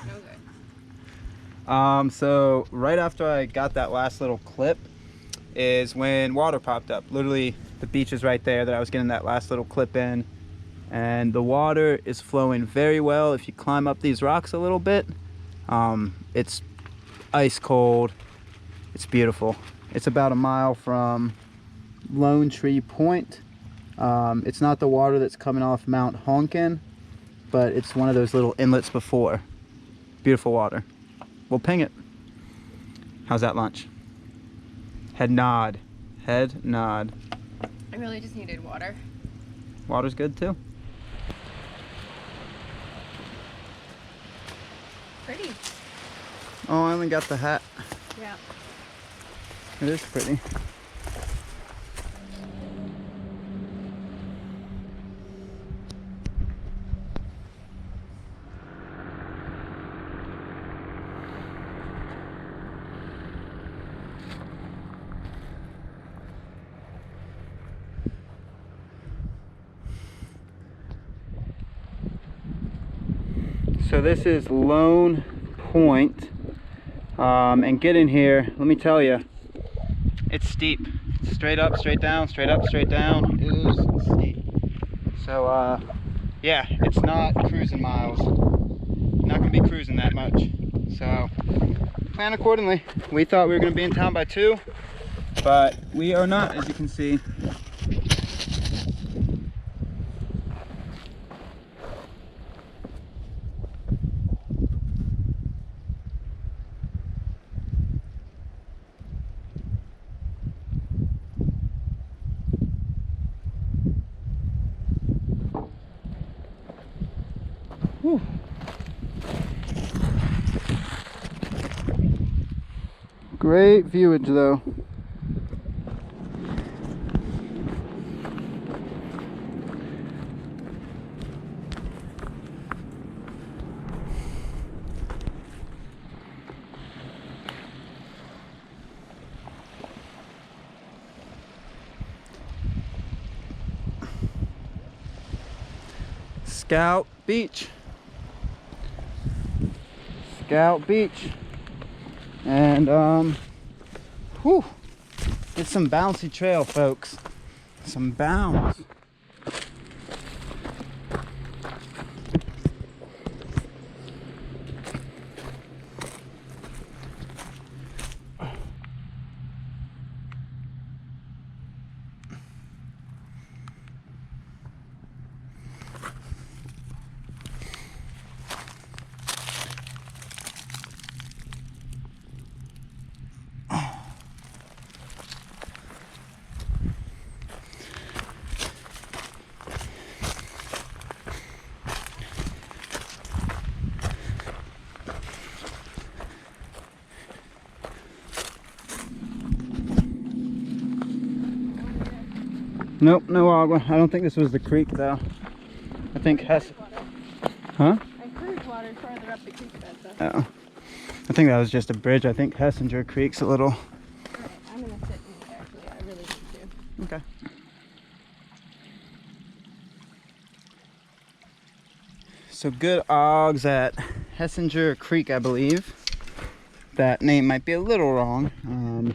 good. So right after I got that last little clip is when water popped up. Literally the beach is right there that I was getting that last little clip in. And the water is flowing very well. If you climb up these rocks a little bit, it's ice cold. It's beautiful. It's about a mile from Lone Tree Point. It's not the water that's coming off Mount Honkin, but it's one of those little inlets before. Beautiful water. We'll ping it. How's that lunch? Head nod. Head nod. I really just needed water. Water's good too. Pretty. Oh, I only got the hat. Yeah. It is pretty. So this is Lone Point, and getting here, let me tell you, it's steep. It's straight up, straight down, straight up, straight down. It is steep. So yeah, it's not cruising miles. Not gonna be cruising that much. So plan accordingly. We thought we were gonna be in town by 2, but we are not, as you can see. Whew. Great viewage though. Scout Beach. Scout Beach. And whew, it's some bouncy trail, folks. Some bounce. Nope, no agua. I don't think this was the creek though. I think Huh? I heard water farther up the creek bed though. Oh. I think that was just a bridge. I think Hessinger Creek's a little. Alright, I'm gonna sit in there actually. I really need to. Okay. So good ogs at Hessinger Creek, I believe. That name might be a little wrong.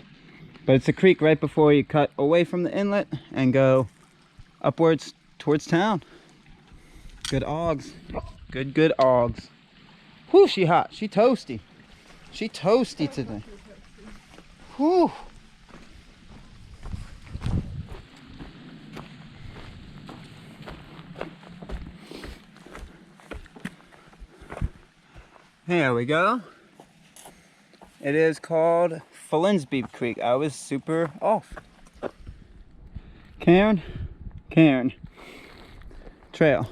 But it's a creek right before you cut away from the inlet and go upwards towards town. Good ogs. Good ogs. Whew, she hot. She toasty. She toasty today. Whew. There we go. It is called Flinsbee Creek. I was super off. Cairn Trail.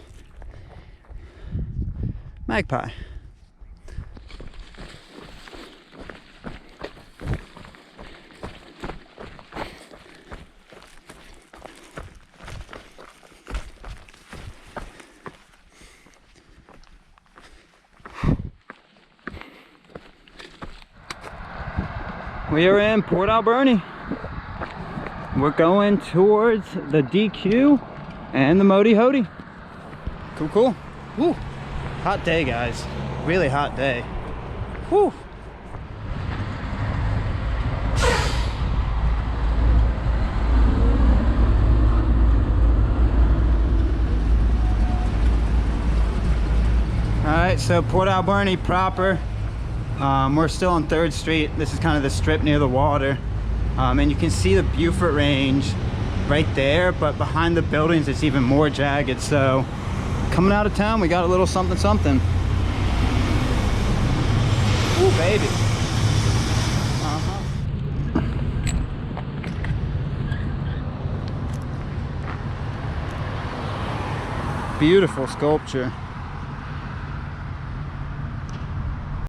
Magpie. We are in Port Alberni. We're going towards the DQ and the Modi Hodi. Cool, cool. Woo. Hot day, guys. Really hot day. Whew. Alright, so Port Alberni proper. We're still on 3rd Street. This is kind of the strip near the water. And you can see the Beaufort Range right there, but behind the buildings it's even more jagged. So coming out of town, we got a little something something. Ooh, baby. Beautiful sculpture.